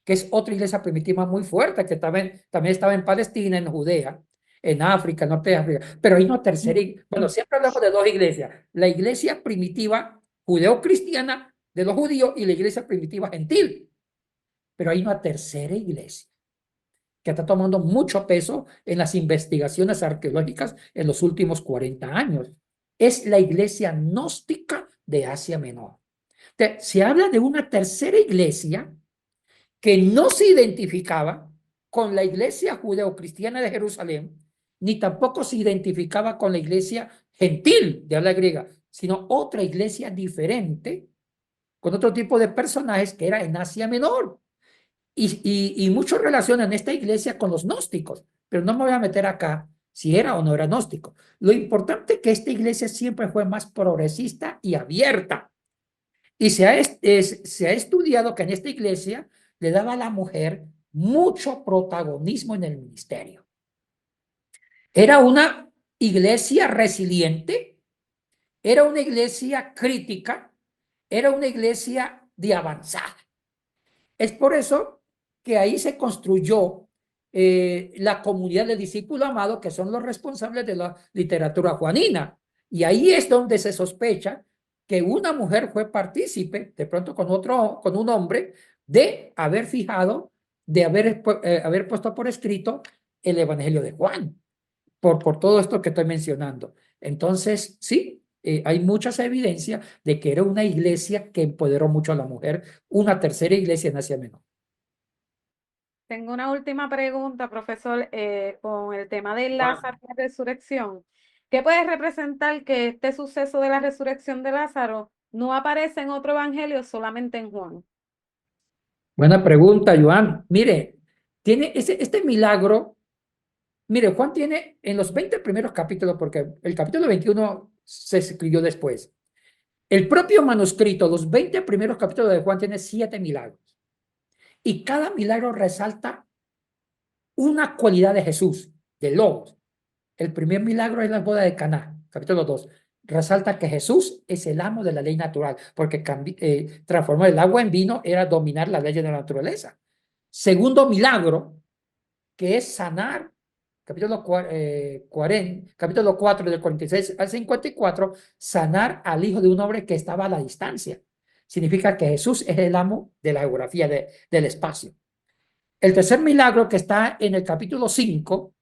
que es otra iglesia primitiva muy fuerte, que también estaba en Palestina, en Judea, en África, norte de África. Pero hay una tercera, bueno, siempre hablamos de dos iglesias. La iglesia primitiva judeo-cristiana de los judíos y la iglesia primitiva gentil. Pero hay una tercera iglesia que está tomando mucho peso en las investigaciones arqueológicas en los últimos 40 años. Es la iglesia gnóstica de Asia Menor. Se habla de una tercera iglesia que no se identificaba con la iglesia judeocristiana de Jerusalén, ni tampoco se identificaba con la iglesia gentil de habla griega, sino otra iglesia diferente, con otro tipo de personajes que era en Asia Menor. Y muchos relacionan esta iglesia con los gnósticos, pero no me voy a meter acá si era o no era gnóstico. Lo importante es que esta iglesia siempre fue más progresista y abierta. Y se ha estudiado que en esta iglesia le daba a la mujer mucho protagonismo en el ministerio. Era una iglesia resiliente, era una iglesia crítica, era una iglesia de avanzada. Es por eso que ahí se construyó la comunidad de discípulos amados, que son los responsables de la literatura juanina. Y ahí es donde se sospecha que una mujer fue partícipe, de pronto con un hombre, de haber fijado, de haber puesto por escrito el Evangelio de Juan, por todo esto que estoy mencionando. Entonces, sí, hay muchas evidencias de que era una iglesia que empoderó mucho a la mujer, una tercera iglesia en Asia Menor. Tengo una última pregunta, profesor, con el tema de Lázaro y la resurrección. ¿Qué puede representar que este suceso de la resurrección de Lázaro no aparece en otro evangelio, solamente en Juan? Buena pregunta, Joan. Mire, tiene este milagro. Mire, Juan tiene en los 20 primeros capítulos, porque el capítulo 21 se escribió después. El propio manuscrito, los 20 primeros capítulos de Juan, tiene 7 milagros. Y cada milagro resalta una cualidad de Jesús, de Logos. El primer milagro es la boda de Caná, capítulo 2. Resalta que Jesús es el amo de la ley natural, porque transformar el agua en vino era dominar la ley de la naturaleza. Segundo milagro, que es sanar, capítulo 4, del 46 al 54, sanar al hijo de un hombre que estaba a la distancia. Significa que Jesús es el amo de la geografía del espacio. El tercer milagro, que está en el capítulo 5,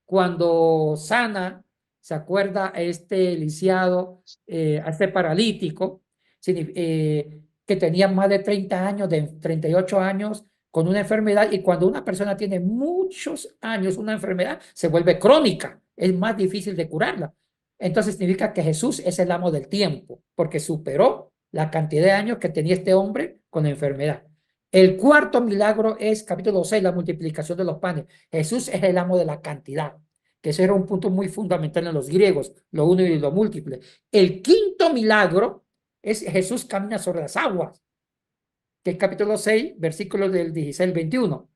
cuando sana, se acuerda a este lisiado, a este paralítico, que tenía más de 30 años, de 38 años, con una enfermedad, y cuando una persona tiene muchos años una enfermedad, se vuelve crónica, es más difícil de curarla. Entonces significa que Jesús es el amo del tiempo, porque superó la cantidad de años que tenía este hombre con la enfermedad. El cuarto milagro es capítulo 6, la multiplicación de los panes. Jesús es el amo de la cantidad, que ese era un punto muy fundamental en los griegos, lo uno y lo múltiple. El quinto milagro es Jesús camina sobre las aguas, que es capítulo 6, versículos del 16 al 21.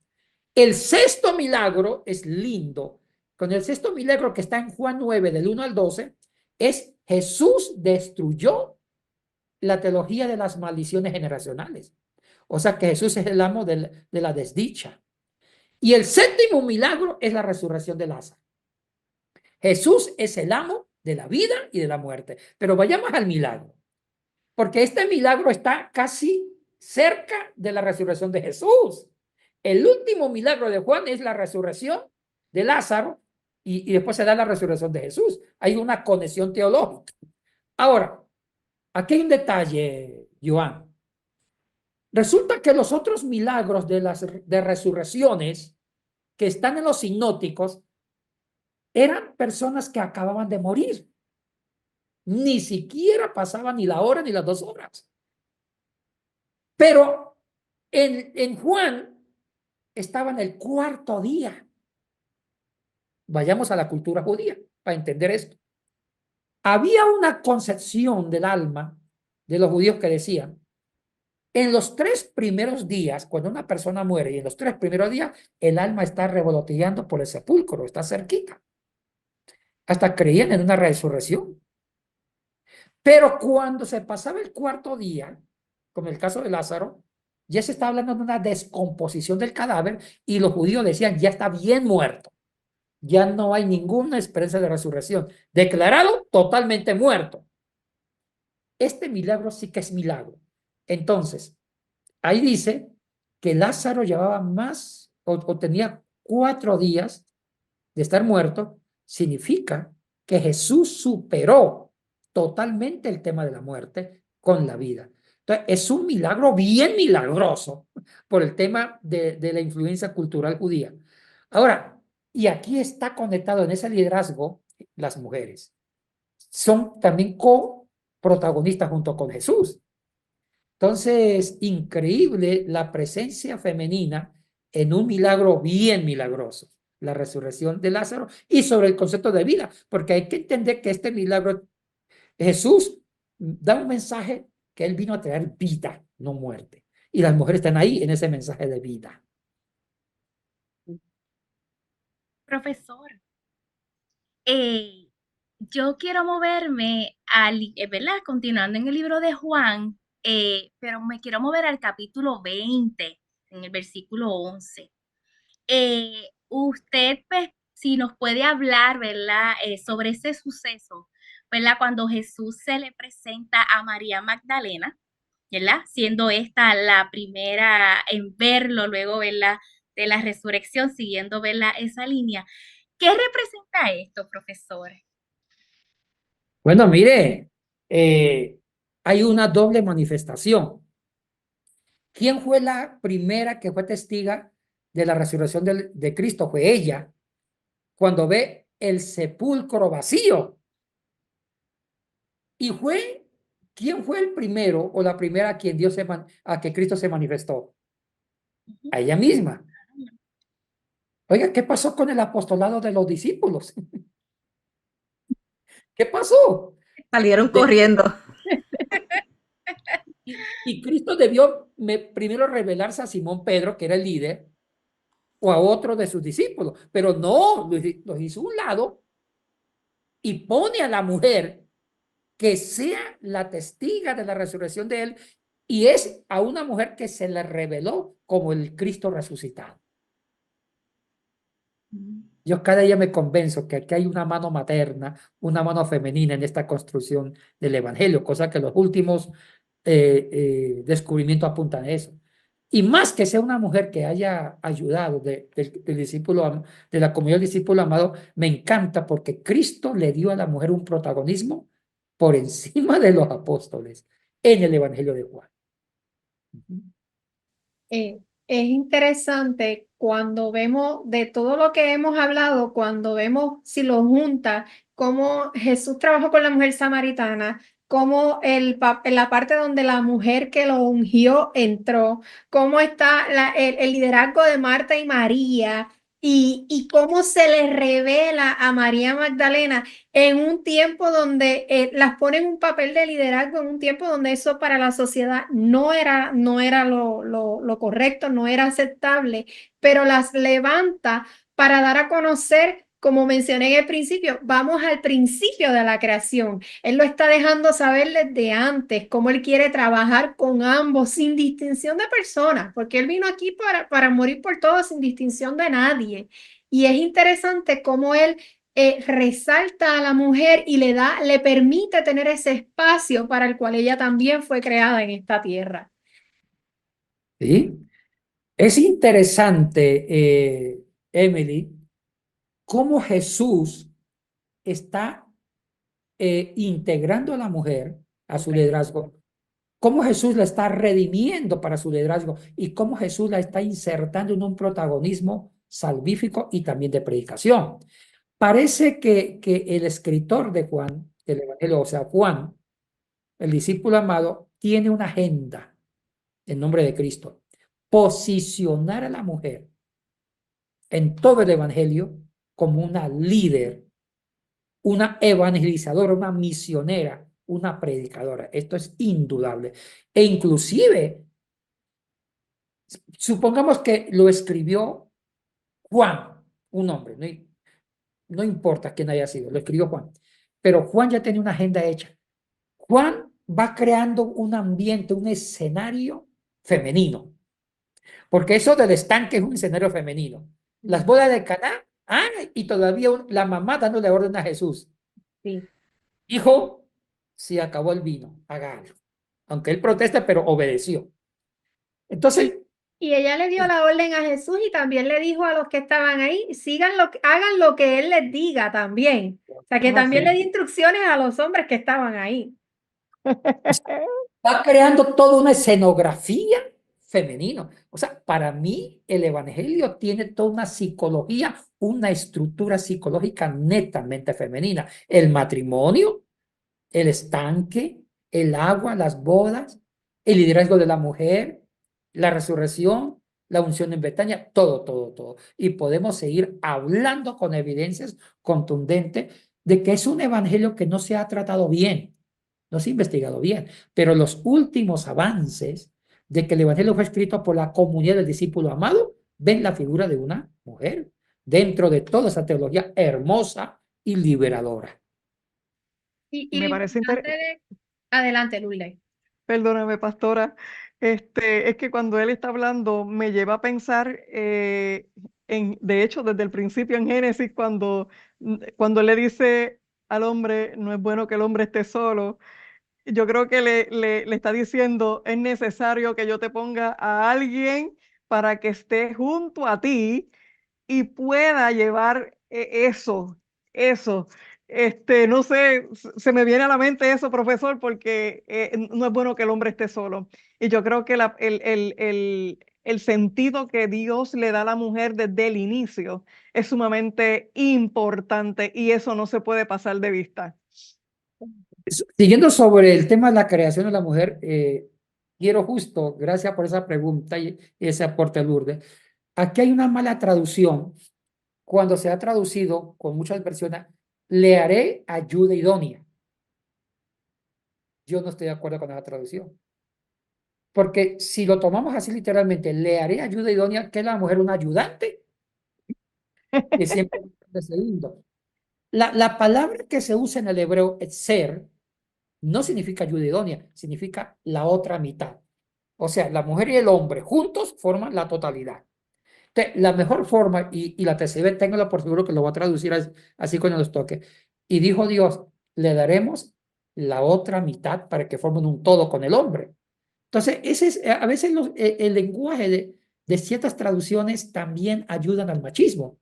El sexto milagro es lindo. Con el sexto milagro, que está en Juan 9, del 1 al 12, es Jesús destruyó la teología de las maldiciones generacionales. O sea que Jesús es el amo de la desdicha. Y el séptimo milagro es la resurrección de Lázaro. Jesús es el amo de la vida y de la muerte. Pero vayamos al milagro, porque este milagro está casi cerca de la resurrección de Jesús. El último milagro de Juan es la resurrección de Lázaro, y después se da la resurrección de Jesús. Hay una conexión teológica. Ahora, aquí hay un detalle, Joan. Resulta que los otros milagros de resurrecciones que están en los sinópticos eran personas que acababan de morir. Ni siquiera pasaban ni la hora ni las 2 horas. Pero en Juan estaba en el 4º día. Vayamos a la cultura judía para entender esto. Había una concepción del alma de los judíos que decían: en los 3 primeros días, cuando una persona muere, y en los 3 primeros días, el alma está revoloteando por el sepulcro, está cerquita. Hasta creían en una resurrección. Pero cuando se pasaba el 4º día, como el caso de Lázaro, ya se está hablando de una descomposición del cadáver, y los judíos decían: ya está bien muerto. Ya no hay ninguna esperanza de resurrección. Declarado totalmente muerto. Este milagro sí que es milagro. Entonces, ahí dice que Lázaro llevaba más o tenía 4 días de estar muerto. Significa que Jesús superó totalmente el tema de la muerte con la vida. Entonces, es un milagro bien milagroso por el tema de la influencia cultural judía. Ahora, y aquí está conectado en ese liderazgo las mujeres. Son también coprotagonistas junto con Jesús. Entonces, increíble la presencia femenina en un milagro bien milagroso, la resurrección de Lázaro, y sobre el concepto de vida, porque hay que entender que este milagro, Jesús da un mensaje que él vino a traer vida, no muerte. Y las mujeres están ahí en ese mensaje de vida. Profesor, yo quiero moverme ¿verdad? Continuando en el libro de Juan, pero me quiero mover al capítulo 20, en el versículo 11. Usted, pues, si nos puede hablar, ¿verdad? Sobre ese suceso, ¿verdad? Cuando Jesús se le presenta a María Magdalena, ¿verdad? Siendo esta la primera en verlo luego, ¿verdad? De la resurrección, siguiendo, ¿verdad? Esa línea. ¿Qué representa esto, profesor? Bueno, mire, hay una doble manifestación. ¿Quién fue la primera que fue testiga de la resurrección de Cristo? Fue ella, cuando ve el sepulcro vacío. Y ¿quién fue el primero o la primera a quien a que Cristo se manifestó? A ella misma. Oiga, ¿qué pasó con el apostolado de los discípulos? ¿Qué pasó? Salieron De- corriendo. y Cristo debió primero revelarse a Simón Pedro, que era el líder, o a otro de sus discípulos, pero no, los hizo a un lado y pone a la mujer que sea la testiga de la resurrección de él, y es a una mujer que se le reveló como el Cristo resucitado. Yo cada día me convenzo que aquí hay una mano materna, una mano femenina en esta construcción del Evangelio, cosa que los últimos descubrimientos apuntan a eso. Y más que sea una mujer que haya ayudado del discípulo, de la comunidad del discípulo amado, me encanta porque Cristo le dio a la mujer un protagonismo por encima de los apóstoles en el Evangelio de Juan. Es interesante cuando vemos de todo lo que hemos hablado, cuando vemos si lo junta, cómo Jesús trabajó con la mujer samaritana, cómo la parte donde la mujer que lo ungió entró, cómo está el liderazgo de Marta y María. Y cómo se le revela a María Magdalena en un tiempo donde las pone en un papel de liderazgo, en un tiempo donde eso para la sociedad no era lo correcto, no era aceptable, pero las levanta para dar a conocer, como mencioné en el principio, vamos al principio de la creación. Él lo está dejando saber desde antes, cómo él quiere trabajar con ambos sin distinción de personas, porque él vino aquí para morir por todos sin distinción de nadie. Y es interesante cómo él resalta a la mujer y le permite tener ese espacio para el cual ella también fue creada en esta tierra. ¿Sí? Es interesante, Emily, cómo Jesús está integrando a la mujer a su liderazgo, cómo Jesús la está redimiendo para su liderazgo y cómo Jesús la está insertando en un protagonismo salvífico y también de predicación. Parece que el escritor de Juan, del Evangelio, o sea, Juan, el discípulo amado, tiene una agenda en nombre de Cristo. Posicionar a la mujer en todo el Evangelio como una líder, una evangelizadora, una misionera, una predicadora. Esto es indudable. E inclusive, supongamos que lo escribió Juan, un hombre, no importa quién haya sido, lo escribió Juan, pero Juan ya tenía una agenda hecha. Juan va creando un ambiente, un escenario femenino, porque eso del estanque es un escenario femenino. Las bodas de Caná, y todavía la mamá dándole orden a Jesús. Sí. Hijo, se acabó el vino, hágalo. Aunque él protesta, pero obedeció. Entonces, Y ella le dio la orden a Jesús y también le dijo a los que estaban ahí, hagan lo que él les diga también. O sea, que también le dio instrucciones a los hombres que estaban ahí. va creando toda una escenografía femenina. O sea, para mí el Evangelio tiene toda una psicología, una estructura psicológica netamente femenina. El matrimonio, el estanque, el agua, las bodas, el liderazgo de la mujer, la resurrección, la unción en Betania, todo. Y podemos seguir hablando con evidencias contundentes de que es un evangelio que no se ha tratado bien, no se ha investigado bien, pero los últimos avances de que el evangelio fue escrito por la comunidad del discípulo amado, ven la figura de una mujer dentro de toda esa teología hermosa y liberadora. Y Me lo parece importante adelante, Lourdes. Perdóname, pastora. Es que cuando él está hablando me lleva a pensar, de hecho, desde el principio en Génesis, cuando le dice al hombre, no es bueno que el hombre esté solo, yo creo que le está diciendo, es necesario que yo te ponga a alguien para que esté junto a ti y pueda llevar eso. No sé, se me viene a la mente eso, profesor, porque no es bueno que el hombre esté solo. Y yo creo que el sentido que Dios le da a la mujer desde el inicio es sumamente importante y eso no se puede pasar de vista. Siguiendo sobre el tema de la creación de la mujer, quiero justo, gracias por esa pregunta y ese aporte, Lourdes. Aquí hay una mala traducción cuando se ha traducido con muchas versiones, le haré ayuda idónea. Yo no estoy de acuerdo con esa traducción. Porque si lo tomamos así literalmente, le haré ayuda idónea, ¿qué es la mujer? ¿Un ayudante? Que siempre es segundo. La palabra que se usa en el hebreo, ser, no significa ayuda idónea, significa la otra mitad. O sea, la mujer y el hombre juntos forman la totalidad. Entonces, la mejor forma, y la TCB, téngalo por seguro que lo voy a traducir así cuando nos toque. Y dijo Dios, le daremos la otra mitad para que formen un todo con el hombre. Entonces, ese es, a veces el lenguaje de ciertas traducciones también ayudan al machismo,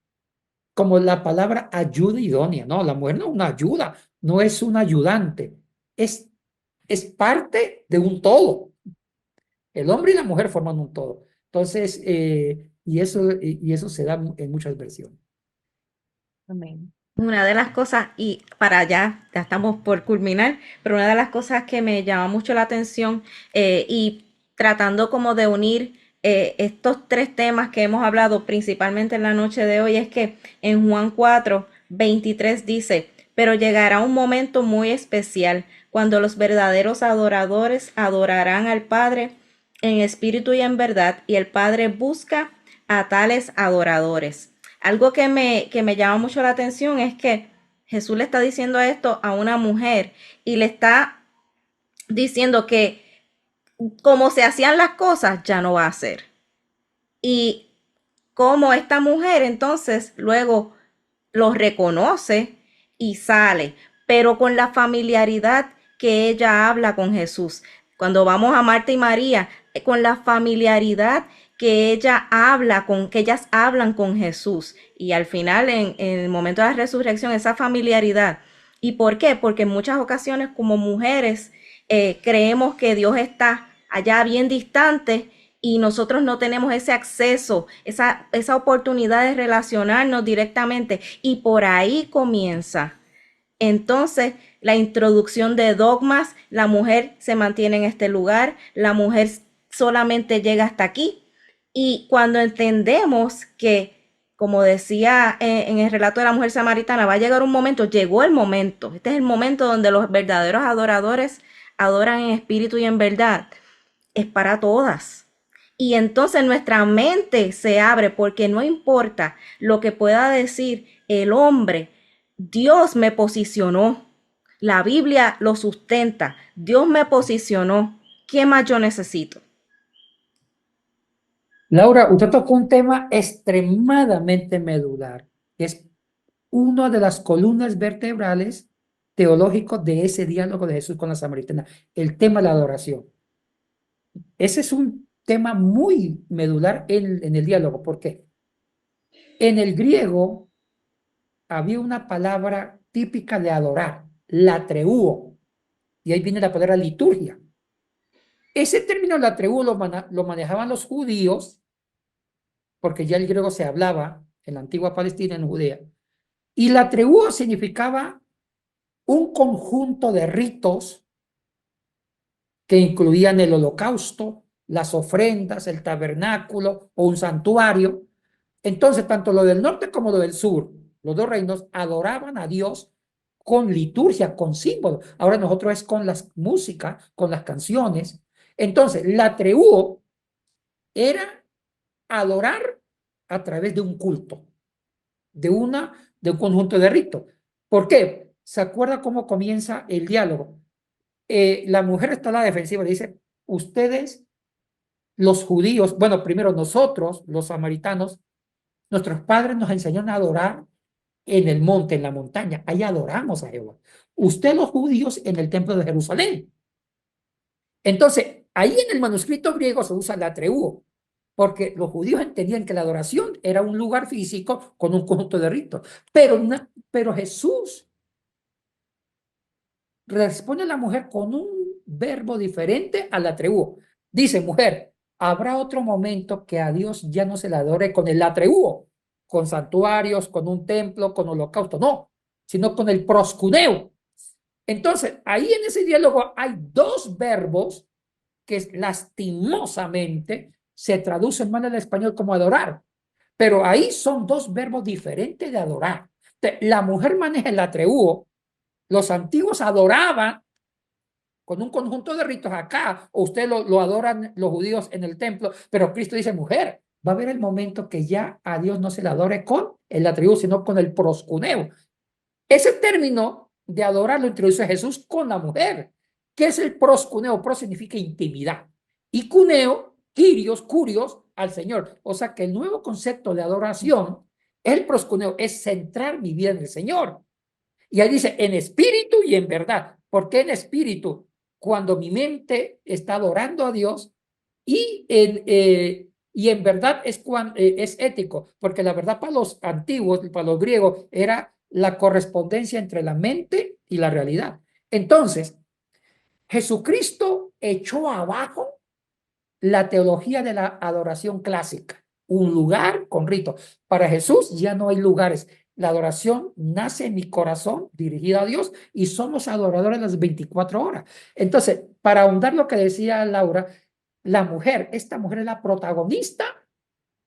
como la palabra ayuda idónea. No, la mujer no es una ayuda, no es un ayudante, es parte de un todo. El hombre y la mujer forman un todo. Entonces, y eso se da en muchas versiones. Amén. Una de las cosas, y para allá, ya estamos por culminar, pero una de las cosas que me llama mucho la atención y tratando como de unir estos tres temas que hemos hablado principalmente en la noche de hoy, es que en Juan 4:23 dice, pero llegará un momento muy especial cuando los verdaderos adoradores adorarán al Padre en espíritu y en verdad, y el Padre busca a tales adoradores. Algo que me llama mucho la atención es que Jesús le está diciendo esto a una mujer y le está diciendo que como se hacían las cosas, ya no va a ser. Y como esta mujer entonces luego lo reconoce y sale, pero con la familiaridad que ella habla con Jesús. Cuando vamos a Marta y María, con la familiaridad que ellas hablan con Jesús. Y al final, en el momento de la resurrección, esa familiaridad. ¿Y por qué? Porque en muchas ocasiones como mujeres creemos que Dios está allá bien distante y nosotros no tenemos ese acceso, esa oportunidad de relacionarnos directamente. Y por ahí comienza. Entonces, la introducción de dogmas, la mujer se mantiene en este lugar, la mujer solamente llega hasta aquí. Y cuando entendemos que, como decía en el relato de la mujer samaritana, va a llegar un momento, llegó el momento. Este es el momento donde los verdaderos adoradores adoran en espíritu y en verdad. Es para todas. Y entonces nuestra mente se abre porque no importa lo que pueda decir el hombre, Dios me posicionó. La Biblia lo sustenta. Dios me posicionó. ¿Qué más yo necesito? Laura, usted tocó un tema extremadamente medular, que es una de las columnas vertebrales teológicos de ese diálogo de Jesús con la samaritana, el tema de la adoración. Ese es un tema muy medular en el diálogo. ¿Por qué? En el griego había una palabra típica de adorar, latreuo, y ahí viene la palabra liturgia. Ese término latreuo lo manejaban los judíos, porque ya el griego se hablaba en la antigua Palestina, en Judea, y latreuo significaba un conjunto de ritos que incluían el holocausto, las ofrendas, el tabernáculo o un santuario. Entonces, tanto lo del norte como lo del sur, los dos reinos adoraban a Dios con liturgia, con símbolos. Ahora nosotros es con la música, con las canciones. Entonces, la treúo era adorar a través de un culto, de un conjunto de ritos. ¿Por qué? ¿Se acuerda cómo comienza el diálogo? La mujer está a la defensiva, le dice, ustedes, los judíos, bueno, primero nosotros, los samaritanos, nuestros padres nos enseñaron a adorar en el monte, en la montaña, ahí adoramos a Jehová. Usted, los judíos, en el templo de Jerusalén. Entonces, ahí en el manuscrito griego se usa la treúo, porque los judíos entendían que la adoración era un lugar físico con un conjunto de ritos. Pero Jesús responde a la mujer con un verbo diferente a la treúo. Dice, mujer, habrá otro momento que a Dios ya no se le adore con el latreuo, con santuarios, con un templo, con holocausto, no, sino con el proscuneo. Entonces, ahí en ese diálogo hay dos verbos que lastimosamente se traducen mal en español como adorar, Pero ahí son dos verbos diferentes de adorar. La mujer maneja el atributo. Los antiguos adoraban con un conjunto de ritos acá, o usted lo adoran los judíos en el templo, pero Cristo dice, mujer, va a haber el momento que ya a Dios no se le adore con el atributo, sino con el proscuneo. Ese término de adorar lo introduce Jesús con la mujer. ¿Qué es el proscuneo? Pros significa intimidad. Y cuneo, curios, al Señor. O sea que el nuevo concepto de adoración, el proscuneo, es centrar mi vida en el Señor. Y ahí dice, en espíritu y en verdad. ¿Por qué en espíritu? Cuando mi mente está adorando a Dios y en verdad es ético, porque la verdad para los antiguos, para los griegos, era la correspondencia entre la mente y la realidad. Entonces, Jesucristo echó abajo la teología de la adoración clásica, un lugar con rito. Para Jesús ya no hay lugares. La adoración nace en mi corazón, dirigida a Dios, y somos adoradores las 24 horas. Entonces, para ahondar lo que decía Laura, esta mujer es la protagonista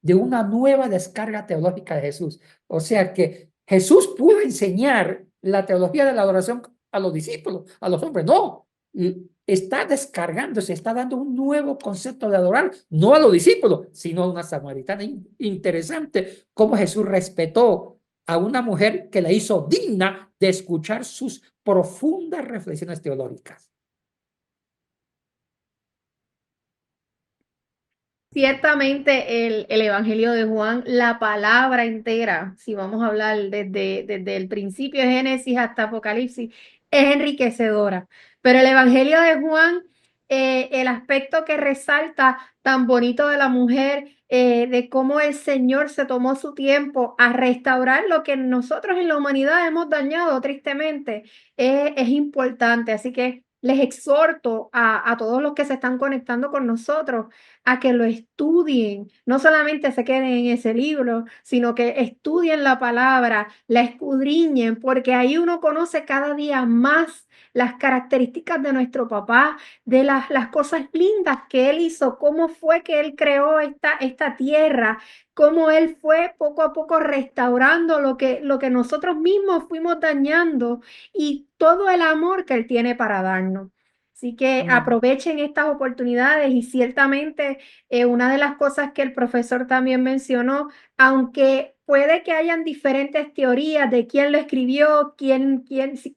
de una nueva descarga teológica de Jesús. O sea que Jesús pudo enseñar la teología de la adoración a los discípulos, a los hombres. No, está descargándose, está dando un nuevo concepto de adorar, no a los discípulos, sino a una samaritana. Interesante cómo Jesús respetó a una mujer que la hizo digna de escuchar sus profundas reflexiones teológicas. Ciertamente el Evangelio de Juan, la palabra entera, si vamos a hablar desde el principio de Génesis hasta Apocalipsis, es enriquecedora. Pero el Evangelio de Juan, el aspecto que resalta tan bonito de la mujer, de cómo el Señor se tomó su tiempo a restaurar lo que nosotros en la humanidad hemos dañado tristemente, es importante. Así que les exhorto a todos los que se están conectando con nosotros a que lo estudien, no solamente se queden en ese libro, sino que estudien la palabra, la escudriñen, porque ahí uno conoce cada día más las características de nuestro papá, de las cosas lindas que él hizo, cómo fue que él creó esta tierra, cómo él fue poco a poco restaurando lo que nosotros mismos fuimos dañando y todo el amor que él tiene para darnos. Así que aprovechen estas oportunidades y ciertamente una de las cosas que el profesor también mencionó, aunque puede que hayan diferentes teorías de quién lo escribió,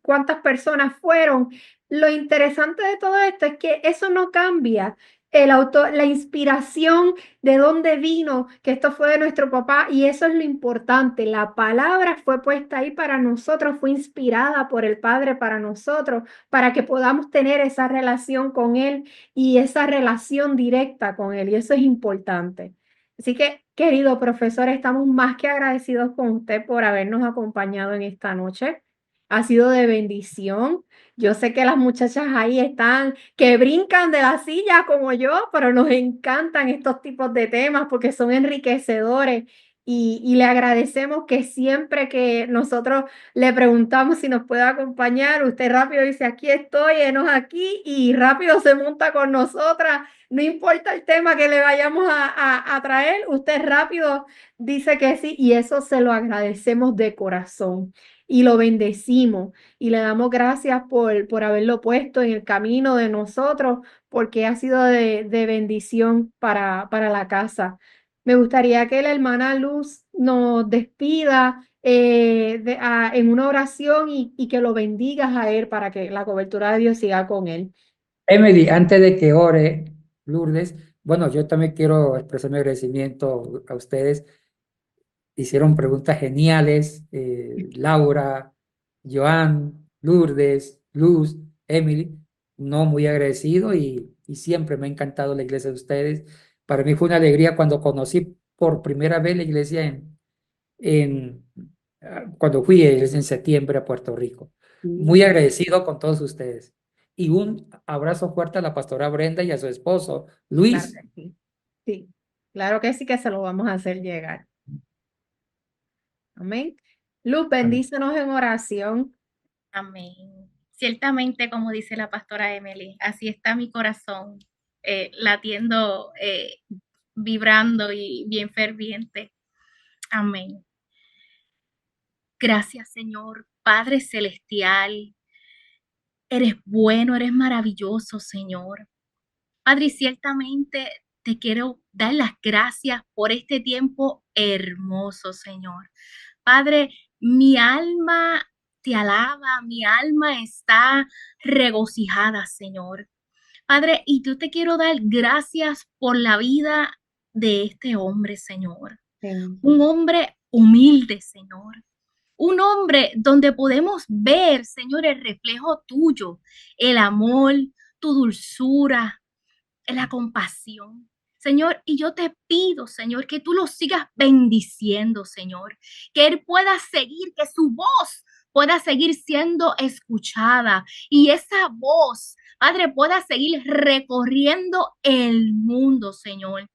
cuántas personas fueron, lo interesante de todo esto es que eso no cambia. El autor, la inspiración de dónde vino, que esto fue de nuestro papá, y eso es lo importante. La palabra fue puesta ahí para nosotros, fue inspirada por el Padre para nosotros, para que podamos tener esa relación con Él y esa relación directa con Él, y eso es importante. Así que, querido profesor, estamos más que agradecidos con usted por habernos acompañado en esta noche. Ha sido de bendición. Yo sé que las muchachas ahí están que brincan de la silla como yo, pero nos encantan estos tipos de temas porque son enriquecedores y le agradecemos que siempre que nosotros le preguntamos si nos puede acompañar, usted rápido dice, aquí estoy, enos aquí y rápido se monta con nosotras. No importa el tema que le vayamos a traer, usted rápido dice que sí y eso se lo agradecemos de corazón y lo bendecimos y le damos gracias por haberlo puesto en el camino de nosotros, porque ha sido de bendición para la casa. Me gustaría que la hermana Luz nos despida en una oración y que lo bendigas a él para que la cobertura de Dios siga con él. Emily, antes de que ore, Lourdes, bueno, yo también quiero expresar mi agradecimiento a ustedes. Hicieron preguntas geniales, Laura, Joan, Lourdes, Luz, Emily, no muy agradecido y siempre me ha encantado la iglesia de ustedes. Para mí fue una alegría cuando conocí por primera vez la iglesia cuando fui en septiembre a Puerto Rico. Muy agradecido con todos ustedes. Y un abrazo fuerte a la pastora Brenda y a su esposo, Luis. Claro que sí. Sí, claro que sí que se lo vamos a hacer llegar. Amén. Luz, bendícenos en oración. Amén. Ciertamente, como dice la pastora Emily, así está mi corazón, latiendo, vibrando y bien ferviente. Amén. Gracias, Señor, Padre Celestial. Eres bueno, eres maravilloso, Señor. Padre, y ciertamente te quiero dar las gracias por este tiempo hermoso, Señor. Padre, mi alma te alaba, mi alma está regocijada, Señor. Padre, y yo te quiero dar gracias por la vida de este hombre, Señor. Un hombre humilde, Señor. Un hombre donde podemos ver, Señor, el reflejo tuyo, el amor, tu dulzura, la compasión. Señor, y yo te pido, Señor, que tú lo sigas bendiciendo, Señor, que él pueda seguir, que su voz pueda seguir siendo escuchada y esa voz, Padre, pueda seguir recorriendo el mundo, Señor.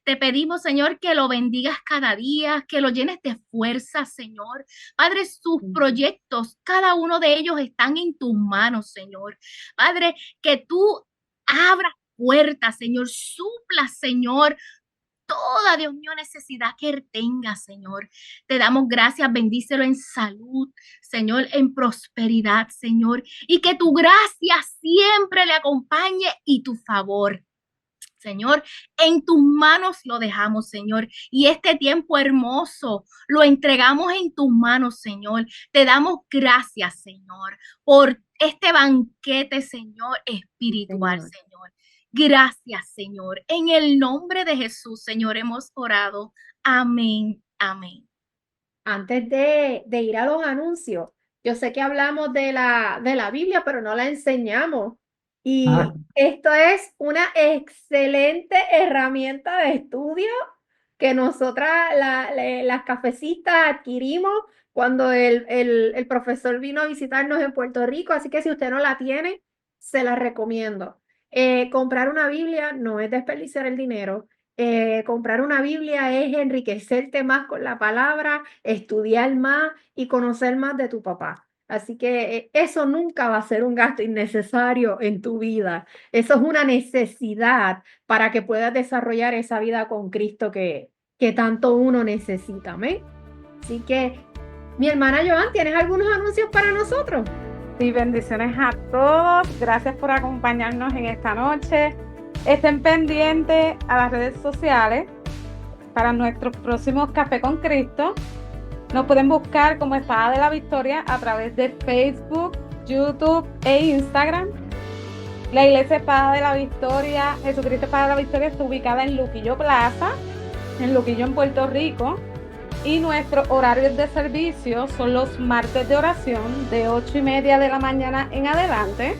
Te pedimos, Señor, que lo bendigas cada día, que lo llenes de fuerza, Señor. Padre, sus proyectos, cada uno de ellos están en tus manos, Señor. Padre, que tú abras puertas, Señor, supla, Señor, toda, Dios mío, necesidad que él tenga, Señor. Te damos gracias, bendícelo en salud, Señor, en prosperidad, Señor, y que tu gracia siempre le acompañe y tu favor. Señor, en tus manos lo dejamos, Señor. Y este tiempo hermoso lo entregamos en tus manos, Señor. Te damos gracias, Señor, por este banquete, Señor, espiritual, Señor. Gracias, Señor. En el nombre de Jesús, Señor, hemos orado. Amén, amén. Antes de ir a los anuncios, yo sé que hablamos de la Biblia, pero no la enseñamos. Y esto es una excelente herramienta de estudio que nosotras, las cafecistas, adquirimos cuando el profesor vino a visitarnos en Puerto Rico. Así que si usted no la tiene, se la recomiendo. Comprar una Biblia no es desperdiciar el dinero. Comprar una Biblia es enriquecerte más con la palabra, estudiar más y conocer más de tu papá. Así que eso nunca va a ser un gasto innecesario en tu vida. Eso es una necesidad para que puedas desarrollar esa vida con Cristo que tanto uno necesita. ¿Amén? Así que, mi hermana Joan, ¿tienes algunos anuncios para nosotros? Sí, bendiciones a todos. Gracias por acompañarnos en esta noche. Estén pendientes a las redes sociales para nuestros próximos Café con Cristo. Nos pueden buscar como Espada de la Victoria a través de Facebook, YouTube e Instagram. La Iglesia Espada de la Victoria, Jesucristo Espada de la Victoria, está ubicada en Luquillo Plaza, en Luquillo, en Puerto Rico. Y nuestros horarios de servicio son los martes de oración de 8:30 de la mañana en adelante,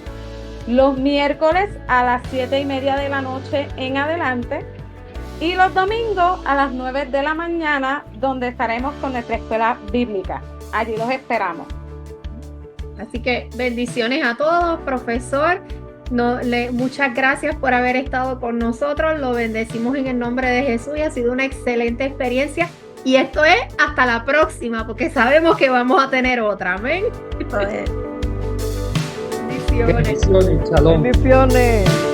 los miércoles a las 7:30 de la noche en adelante y los domingos a las 9 de la mañana, donde estaremos con nuestra escuela bíblica. Allí los esperamos. Así que bendiciones a todos, profesor. Muchas gracias por haber estado con nosotros. Lo bendecimos en el nombre de Jesús y ha sido una excelente experiencia. Y esto es hasta la próxima, porque sabemos que vamos a tener otra. Amén. Bendiciones. Shalom. Bendiciones.